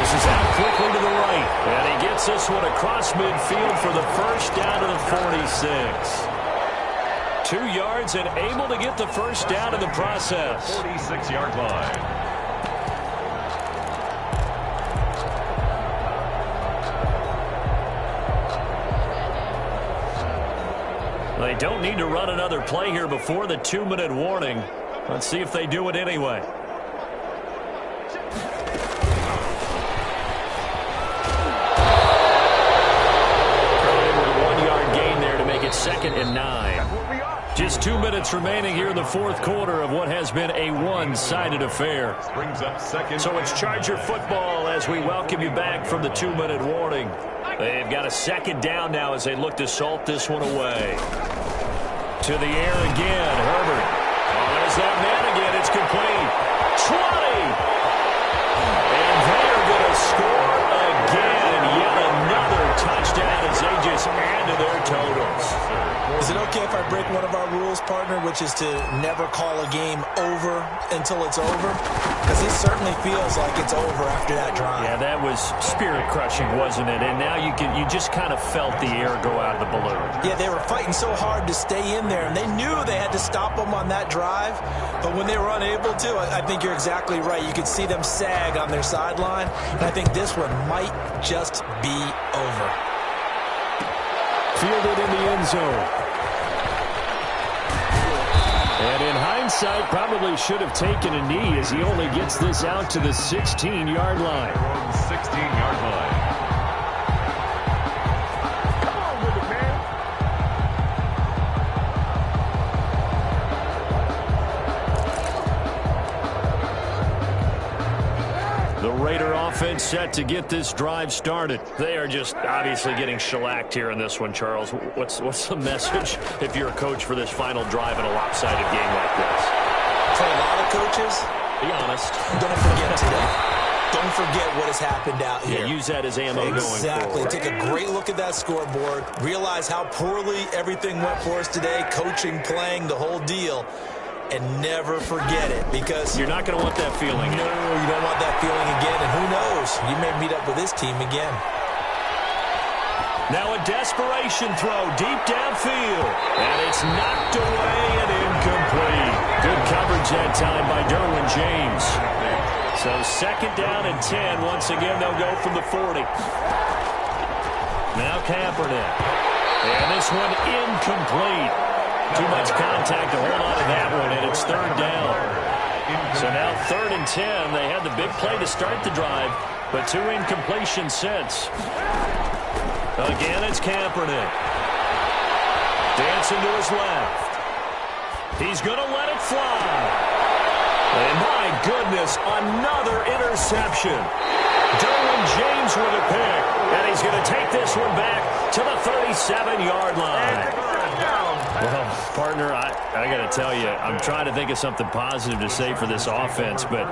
This is out quickly to the right, and he gets this one across midfield for the 1st down to the 46. 2 yards and able to get the 1st down in the process. 46-yard line. They don't need to run another play here before the 2-minute warning. Let's see if they do it anyway. With a 1-yard gain there to make it 2nd and 9. Just 2 minutes remaining here in the 4th quarter of what has been a one-sided affair. Brings up 2nd. So it's Charger football as we welcome you back from the 2-minute warning. They've got a 2nd down now as they look to salt this one away. To the air again, Herbert. Oh, there's that man again. It's complete. 20! And they're going to score again. Yet another touchdown as they just add to their totals. Is it okay if I break one of our rules, partner, which is to never call a game over until it's over? Because it certainly feels like it's over after that drive. Yeah, that was spirit-crushing, wasn't it? And now you just kind of felt the air go out of the balloon. Yeah, they were fighting so hard to stay in there, and they knew they had to stop them on that drive. But when they were unable to, I think you're exactly right. You could see them sag on their sideline, and I think this one might just be over. Fielded in the end zone. And in hindsight, probably should have taken a knee as he only gets this out to the 16-yard line. 16-yard line. Come on with it, man. The Raider offense set to get this drive started. They are just obviously getting shellacked here in this one, Charles. What's the message if you're a coach for this final drive in a lopsided game like this? For a lot of coaches, be honest. Don't forget today. Don't forget what has happened out here. Yeah, use that as ammo going forward. Exactly. Take a great look at that scoreboard. Realize how poorly everything went for us today. Coaching, playing, the whole deal. And never forget it, because you're not going to want that feeling. No, you don't want that feeling again. And who knows? You may meet up with this team again. Now a desperation throw deep downfield. And it's knocked away and incomplete. Good coverage that time by Derwin James. So 2nd down and 10. Once again, they'll go from the 40. Now Kaepernick. And this one incomplete. Too much contact to hold on to that one, and it's 3rd down. So now 3rd and 10. They had the big play to start the drive, but 2 incompletions since. Again, it's Kaepernick. Dancing to his left. He's going to let it fly. And my goodness, another interception. Derwin James with a pick, and he's going to take this one back to the 37-yard line. Well, partner, I got to tell you, I'm trying to think of something positive to say for this offense, but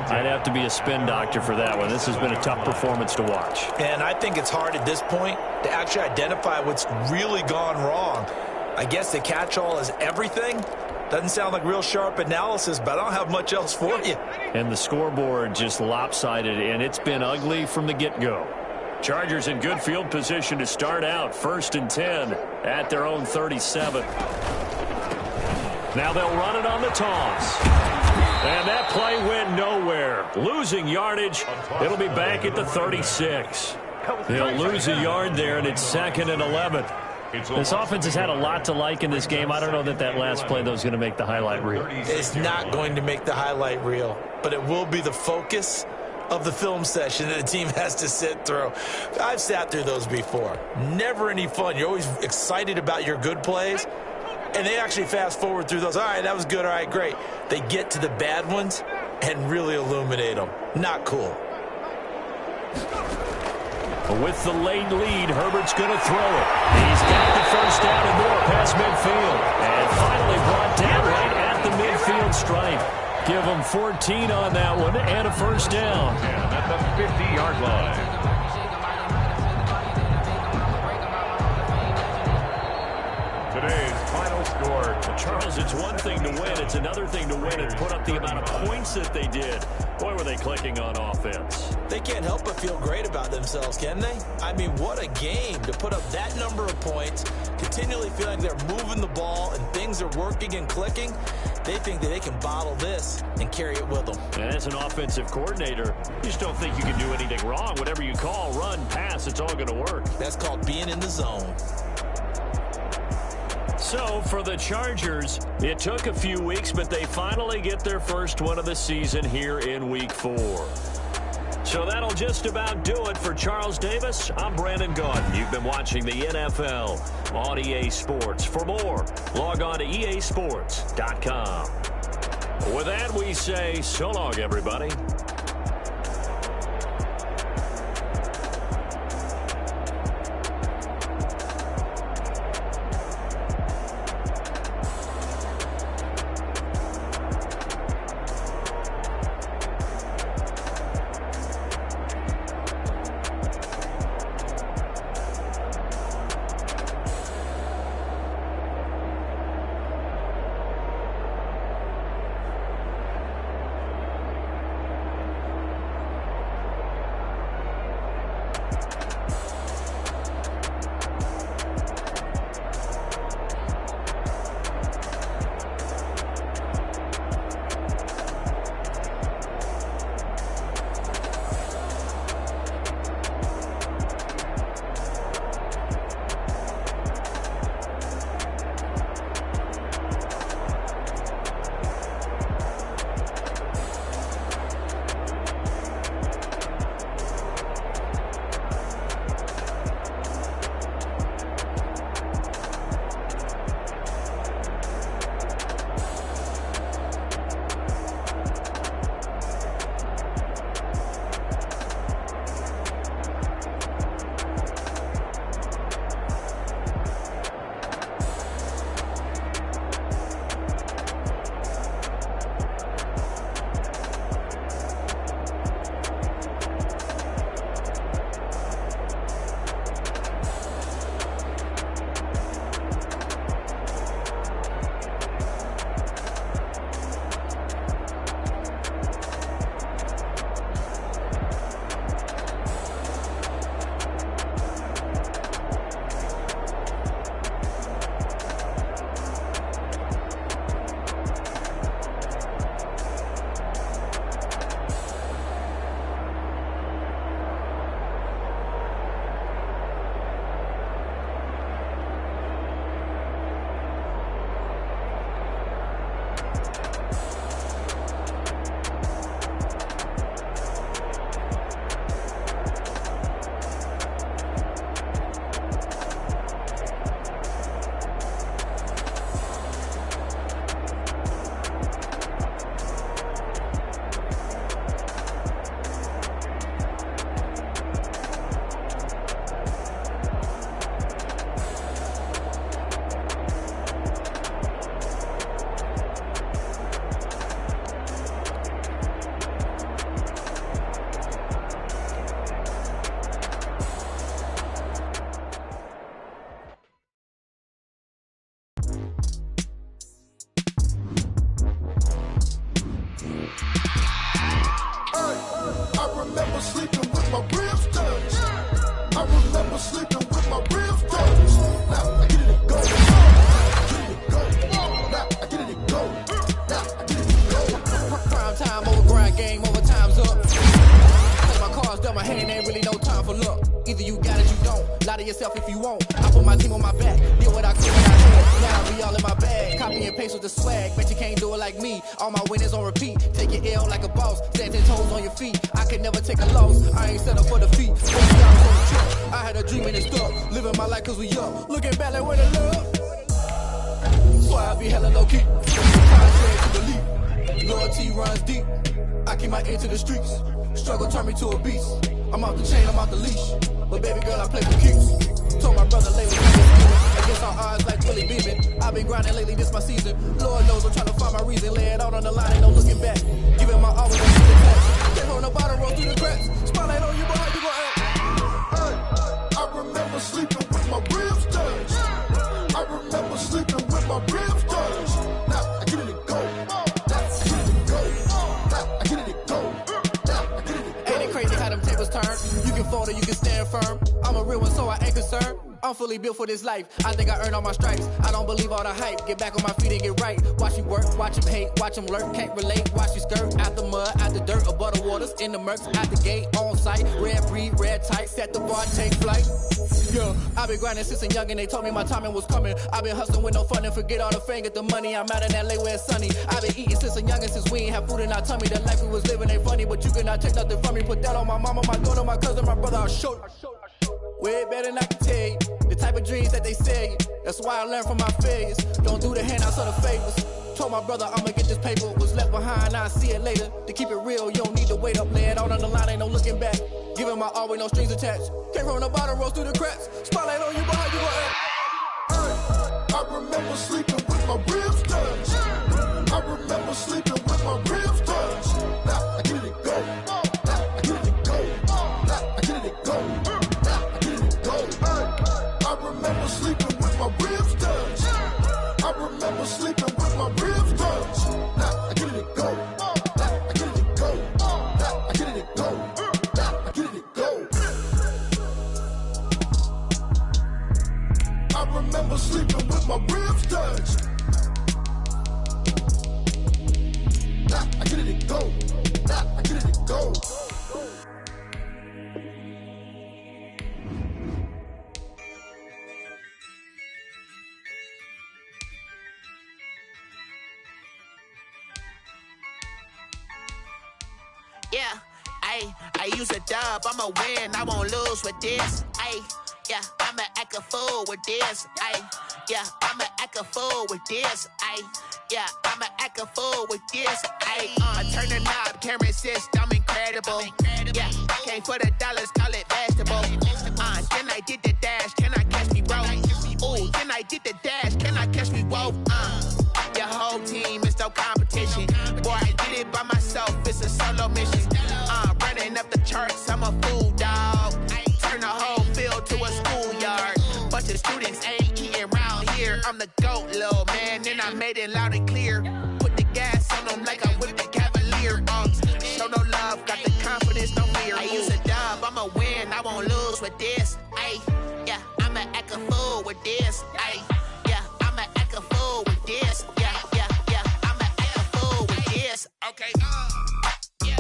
I'd have to be a spin doctor for that one. This has been a tough performance to watch. And I think it's hard at this point to actually identify what's really gone wrong. I guess the catch-all is everything. Doesn't sound like real sharp analysis, but I don't have much else for you. And the scoreboard just lopsided, and it's been ugly from the get-go. Chargers in good field position to start out. 1st and 10 at their own 37. Now they'll run it on the toss. And that play went nowhere. Losing yardage. It'll be back at the 36. They'll lose a yard there, and it's 2nd and 11. This offense has had a lot to like in this game. I don't know that last play, though, is going to make the highlight reel. It's not going to make the highlight reel, but it will be the focus of the film session that the team has to sit through. I've sat through those before. Never any fun. You're always excited about your good plays, and they actually fast forward through those. All right, that was good. All right, great. They get to the bad ones and really illuminate them. Not cool. With the late lead, Herbert's going to throw it. He's got the 1st down and more past midfield. And finally brought down right at the midfield stripe. Give them 14 on that one and a 1st down. And at the 50-yard line. Today's final score. Charles, it's one thing to win. It's another thing to win and put up the amount of points that they did. Boy, were they clicking on offense. They can't help but feel great about themselves, can they? I mean, what a game to put up that number of points, continually feeling like they're moving the ball and things are working and clicking. They think that they can bottle this and carry it with them. And as an offensive coordinator, you just don't think you can do anything wrong. Whatever you call, run, pass, it's all going to work. That's called being in the zone. So, for the Chargers, it took a few weeks, but they finally get their first one of the season here in Week 4. So that'll just about do it for Charles Davis. I'm Brandon Gaudin. You've been watching the NFL on EA Sports. For more, log on to easports.com. With that, we say so long, everybody. I remember sleeping with my ribs touched. I remember sleeping with my ribs touched. Now I get it go. Now I get it go. Now I get it go. Prime time over grind game, overtime's up. Take my cards down my hand, ain't really no time for luck. Either you got it, you don't. Lie to yourself if you won't. I put my team on my back, did what I could when I had. Now I be all in my bag, copy and paste with the swag. Bet you can't do it like me. All my winners on repeat. Take your L like a boss, stand 10 toes on your feet. I can never take a loss. I ain't set up for defeat. 40 hours on the trip. I had a dream and it stuck. Living my life cause we young. Looking back like where the love. Why I be hella low key. Contrary to belief. Loyalty runs deep. I keep my ear to the streets. Struggle turned me to a beast. I'm off the chain, I'm off the leash. But baby girl, I play for keeps. Told my brother lately, against all odds like Willie Beeman. I've been grinding lately, this my season. Lord knows I'm trying to find my reason. Lay it out on the line, ain't no looking back. Giving my all, we gon' see the tax. Came from the bottom, roll through the cracks. Spotlight on you, but how you gon' act? Hey, I remember sleeping with my ribs touched. I remember sleeping with my ribs touched. Now I get it go. Now I get it go. Now I get it go. Now I get it go. Ain't it crazy how them tables turn? You can fold or you can stand firm. I'm a real one, so I ain't concerned. I'm fully built for this life. I think I earned all my stripes. I don't believe all the hype. Get back on my feet and get right. Watch you work, watch him hate, watch him lurk. Can't relate, watch you skirt. Out the mud, out the dirt, above the waters, in the murks, out the gate, on site. Red breed, red tight, set the bar, take flight. Yeah, I've been grinding since a youngin'. They told me my timing was coming. I've been hustling with no fun and forget all the fame, get the money. I'm out in LA where it's sunny. I've been eating since a youngin', since we ain't have food in our tummy. The life we was living ain't funny, but you cannot take nothing from me. Put that on my mama, my daughter, my cousin, my brother. I'll show you. Way better than I can tell you. The type of dreams that they sell you. That's why I learned from my failures. Don't do the handouts or the favors. Told my brother I'ma get this paper. Was left behind, I'll see it later. To keep it real, you don't need to wait up. Lay it out on the line, ain't no looking back. Giving my all with no strings attached. Came from the bottom, rose through the cracks. Spotlight on you, but how you gon' act? Hey, I remember sleeping with my ribs touched. I remember sleeping with my ribs touched. Now I get it go. Now I get it go. Now I get it go. Now I get it go. Hey, I remember sleeping with my ribs touched. I remember sleeping with my ribs touched. Now I get it go. Now I get it go. Now I get it go. Now I get it go. I remember sleeping with my ribs touched. Now I get it go. Now I get it go. Yeah, I use a dub, I'ma win, I won't lose with this. Yeah, I'ma act a fool with this. Yeah, I'ma act a fool with this. Yeah, I'ma act a fool with this. I turn the knob, camera assist, I'm incredible. Yeah, came for the dollars, call it vegetable. Then I did the dash, can I catch me, bro? Ooh, then I did the dash, can I catch me, whoa? Your whole team is no competition. Boy, I did it by myself, it's a solo mission. Running up the charts, I'm a fool, dog. Turn the whole field to a schoolyard. Bunch of students ain't eating round here. I'm the GOAT, little man, and I made it loud and clear. Put the gas on them like I whipped the Cavalier. Show no love, got the confidence, no fear. I use a dub, I'ma win, I won't lose with this. Yeah, I'ma act a fool with this. Yeah, I'ma act a fool with this. Yeah, I'ma act a fool with this. Okay, yeah,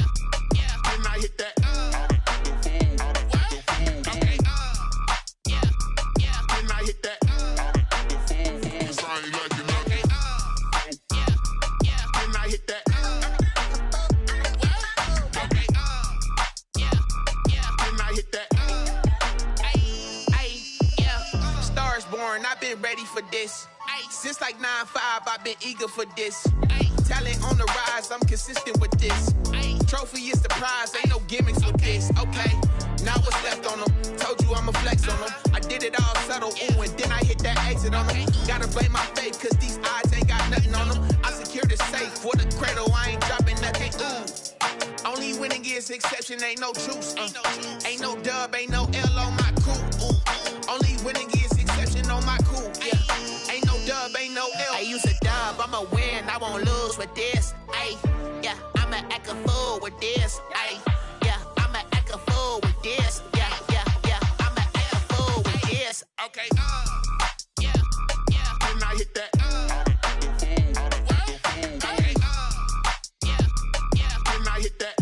then I hit that. I've been ready for this. Since like 9-5, I've been eager for this. Talent on the rise, I'm consistent with this. Trophy is the prize, ain't no gimmicks with this. Okay, now what's left on them? Told you I'ma flex on them. I did it all subtle, ooh, and then I hit that exit on them. Gotta blame my faith, cause these odds ain't got nothing on them. I secured the safe for the cradle, I ain't dropping nothing. Only winning is exception, ain't no truce. Ain't no dub, ain't no L on my crew. Only winning is exception on my cool. Yeah, ain't no dub, ain't no L use a dub, I'ma win, I won't lose with this. Ay, yeah, I'ma act a fool with this. Ay, yeah, I'ma act a fool with this. Yeah, yeah, yeah, I'ma act a fool with this. Okay, yeah, yeah. Then I hit that. Okay, yeah, yeah. Then I hit that.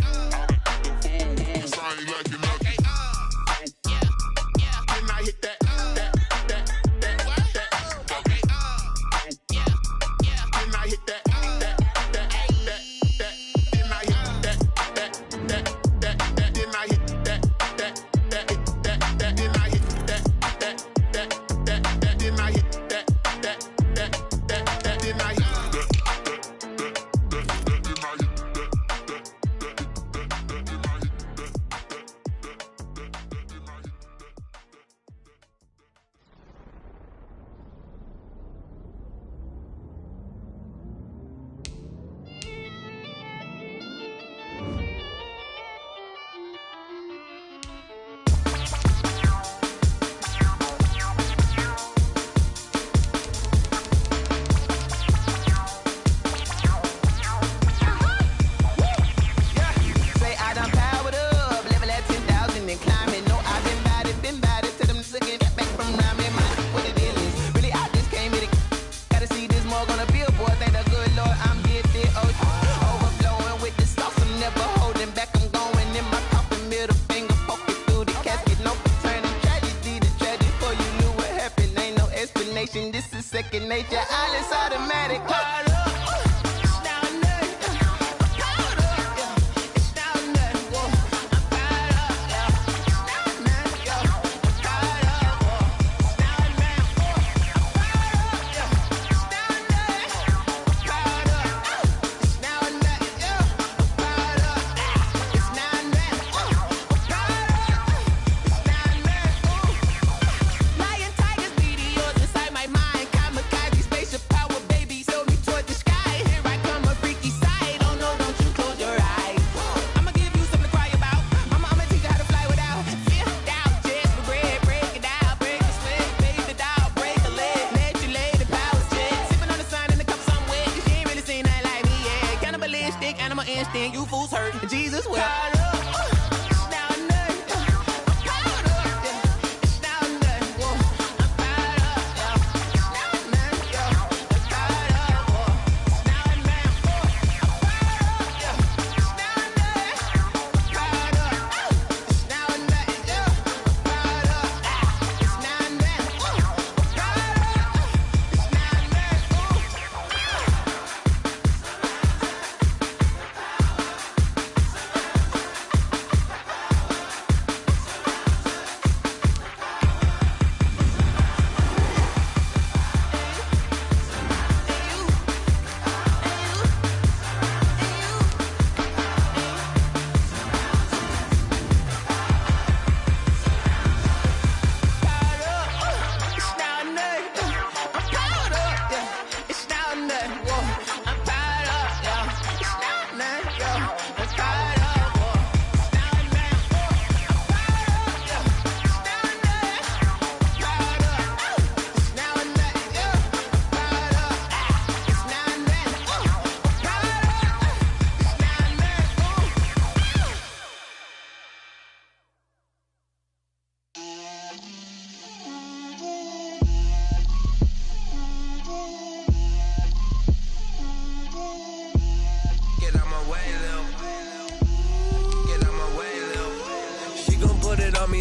This is second nature, all is automatic. You fools hurt. Jesus will.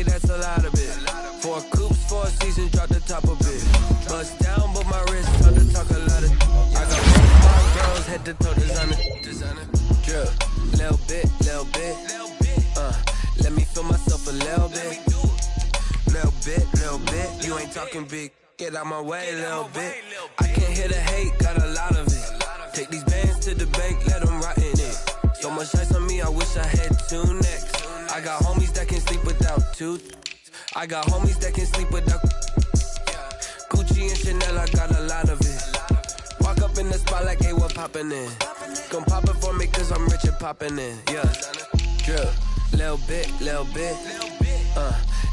That's a lot of it. 4 coops, 4 seasons, drop the top of it. Bust down, but my wrist start to talk a lot of. I got both my girls head to toe designer. Drip, little bit. Let me feel myself a little bit. Little bit. You ain't talking big. Get out my way, little bit. I can't hear the hate, got a lot of it. Take these bands to the bank, let them rot in it. So much ice on me, I wish I had 2 necks. I got homies that can sleep without 2. I got homies that can sleep without Gucci and Chanel, I got a lot of it. Walk up in the spot like, hey, what poppin' in? Gon' pop it for me cause I'm rich and poppin' in. Yeah, drip, little bit.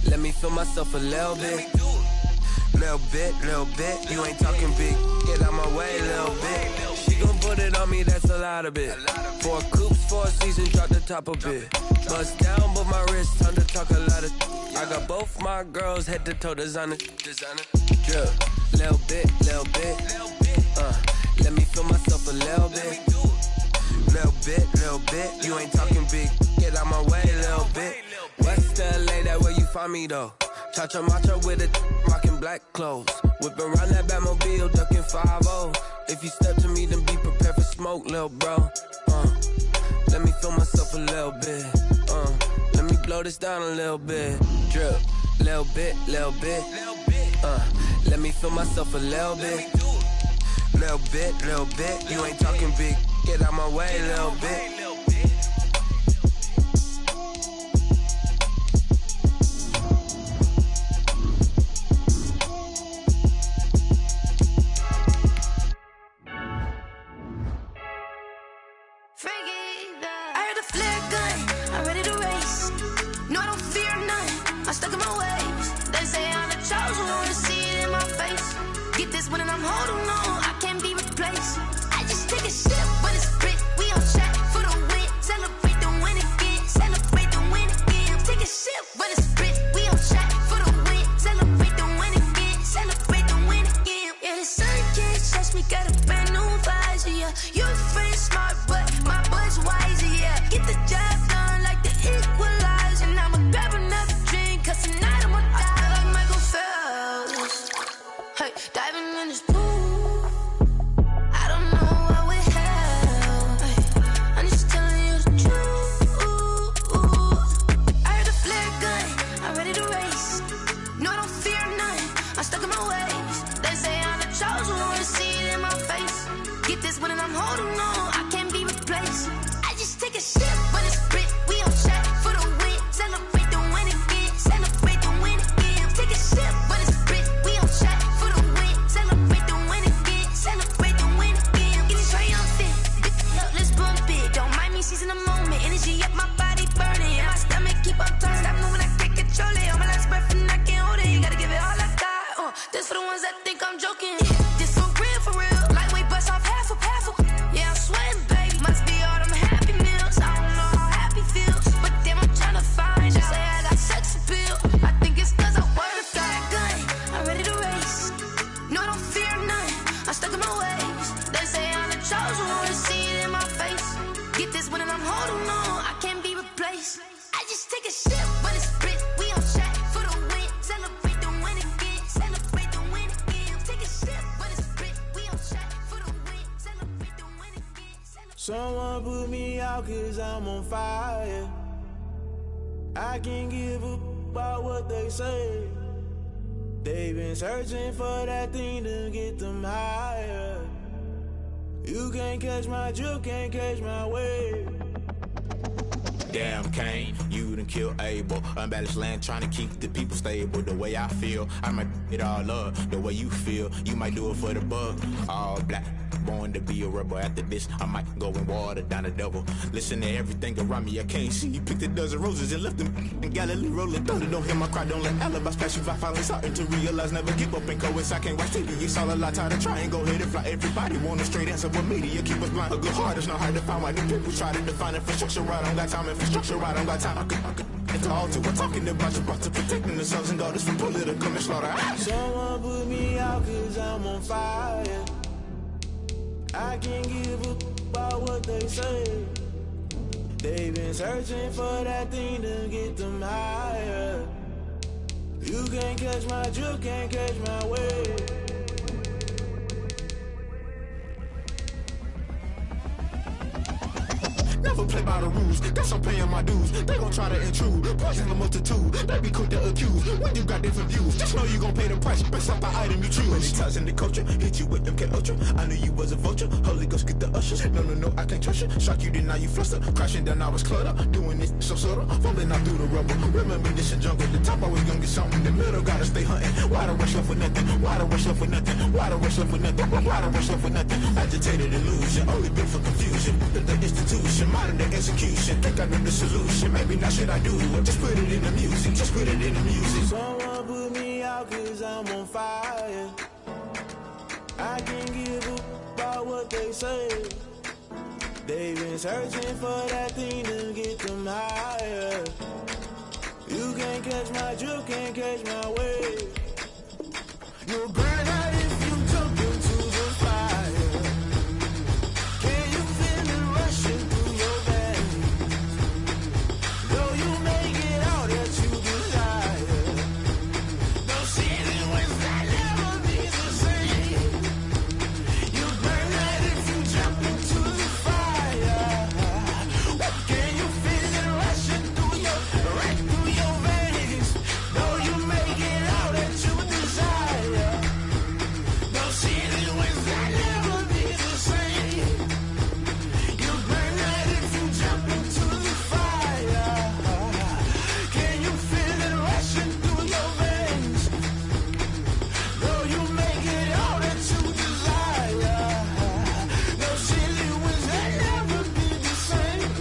Let me feel myself a little bit. Little bit. You ain't talking big. Get out my way, little lot of it. 4 coops, 4 seasons, drop the top a bit. Bust down, but my wrist, time to talk a lot of. I got both my girls head to toe designer. Drip, little bit. Let me feel myself a little bit. Little bit. You ain't talking big. Get out my way, little bit. West LA, that where you find me though. Chacha macha with a rockin' black clothes. Whip around that Batmobile, ducking 5-0. If you step to me, then be prepared for smoke, little bro. Let me feel myself a little bit. Let me blow this down a little bit. Drip, little bit. Let me feel myself a little bit. Little bit. You ain't talking big. Get out my way, little bit. Someone put me out 'cause I'm on fire. I can't give a about what they say. They've been searching for that thing to get them higher. You can't catch my drift, can't catch my wave. Damn, Kane, you done killed Abel. Unbalanced land, trying to keep the people stable. The way I feel, I might it all up. The way you feel, you might do it for the buck. All black, born to be a rebel. After this, I might go and water down the devil. Listen to everything around me, I can't see. Picked a dozen roses and left them in Galilee rolling thunder. Don't hear my cry, don't let alibis pass you. I finally starting to realize, never give up and coincide. Can't watch TV, it's all a lot. Time to try and go ahead and fly. Everybody want a straight answer, but media keep us blind. A good heart is not hard to find. Why the people try to define infrastructure right? I don't got time, infrastructure right, I don't got time. I could into altar. We're talking about you, brought to protecting the sons and daughters from political and slaughter. Someone put me out 'cause I'm on fire. I can't give a about what they say. They've been searching for that thing to get them higher. You can't catch my drift, can't catch my wave. Never play by the rules, guess I'm paying my dues. They gon' try to intrude, poison the multitude. They be quick to accuse, when you got different views. Just know you gon' pay the price, based off the item you choose. Many times in the culture, hit you with them K Ultra. I knew you was a vulture, Holy Ghost get the ushers. No, I can't trust you. Shock you, then now you fluster. Crashing down, I was cluttered. Doing this so subtle, falling out through the rubble. Remember this in jungle, the top I was young, get something. The middle gotta stay hunting. Why the rush left for nothing? Why the rush left for nothing? Why the rush left for nothing? Why the rush left for nothing? Agitated illusion, only built for confusion. The institution, modern day execution. Think I know the solution. Maybe not should I do it? Just put it in the music. Just put it in the music. Someone put me out 'cause I'm on fire. I can't give a about what they say. They've been searching for that thing to get them higher. You can't catch my drift, can't catch my wave. You'll burn out if you jump into the fire. Can you feel it rushing through your veins? Though you may get all that you desire, no ceiling was that never be the same. You'll burn out if you jump into the fire. Can you feel it rushing through your veins? Though you may get all that you desire, no ceiling was that never be the same. You'll burn out if you jump into the fire. Can you feel it rushing through your veins? Though you may get all that you desire, no ceiling was that never be the same.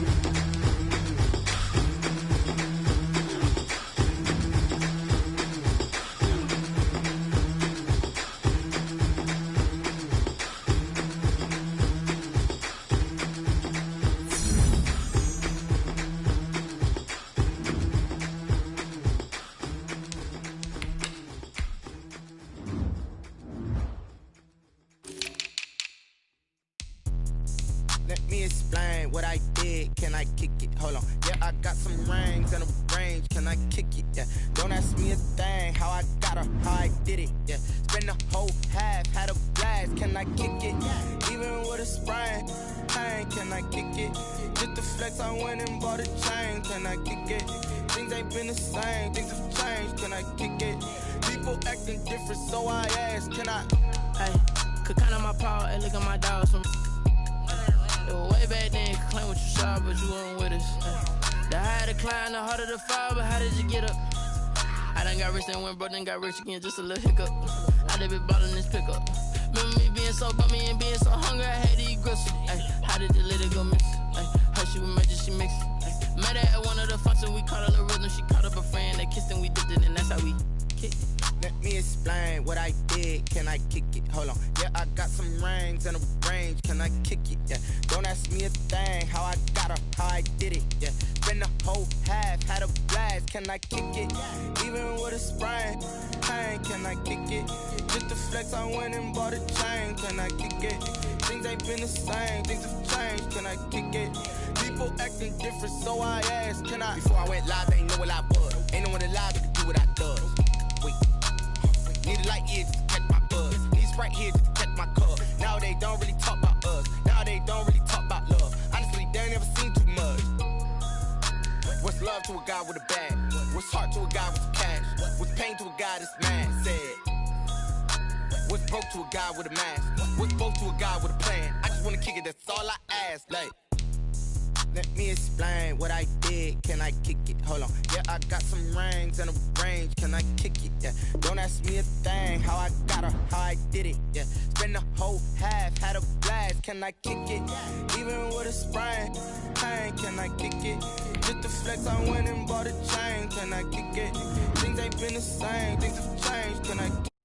Let me explain what I did. Can I kick it? Hold on. Yeah, I got some rings and a range. Can I kick it? Yeah. Don't ask me a thing. How I got her, how I did it. Yeah. Spend the whole half, had a blast. Can I kick it? Even with a sprain. Pain, can I kick it? Just the flex, I went and bought a chain. Can I kick it? Things ain't been the same. Things have changed. Can I kick it? People acting different, so I asked. Can I? Hey, could count on my power and look at my dogs from. It was way back then, you could claim what you saw, but you weren't with us. The higher the climb, the harder the fall, but how did you get up? I done got rich and went broke, then got rich again, just a little hiccup. I done been ballin' this pickup. Remember me being so bummy and being so hungry, I had to eat gristle. Ay, how did the little go miss? Ay, her she was major, she mixed. Met her at one of the functions, we caught a little rhythm, she caught up a friend, they kissed and we dipped it, and that's how we kicked it. Let me explain what I did. Can I kick it? Hold on. Yeah, I got some rings and a range. Can I kick it? Yeah. Don't ask me a thing. How I got her, how I did it. Yeah. Spend the whole half, had a blast. Can I kick it? Even with a sprain. Pain, can I kick it? Just the flex, I went and bought a chain. Can I kick it? Things ain't been the same. Things have changed. Can I kick it? People acting different, so I asked. Can I? Before I went live, they ain't know what I was. Ain't no one alive that could do what I does. Wait. Need a light ears to catch my buzz. Need Sprite here to catch my cup. Now they don't really talk about us. Now they don't really talk about love. Honestly, they ain't never seen too much. What's love to a guy with a bag? What's heart to a guy with cash? What's pain to a guy that's mad? Said. What's broke to a guy with a mask? What's both to a guy with a plan? I just wanna kick it, that's all I ask. Like, let me explain what I did. Can I kick it? Hold on. Yeah, I got some rings and a range. Can I kick it? Yeah. Don't ask me a thing. How I got her, how I did it. Yeah. Spend the whole half, had a blast. Can I kick it? Even with a sprain. Pain, can I kick it? Just the flex, I went and bought a chain. Can I kick it? Things ain't been the same. Things have changed. Can I kick it?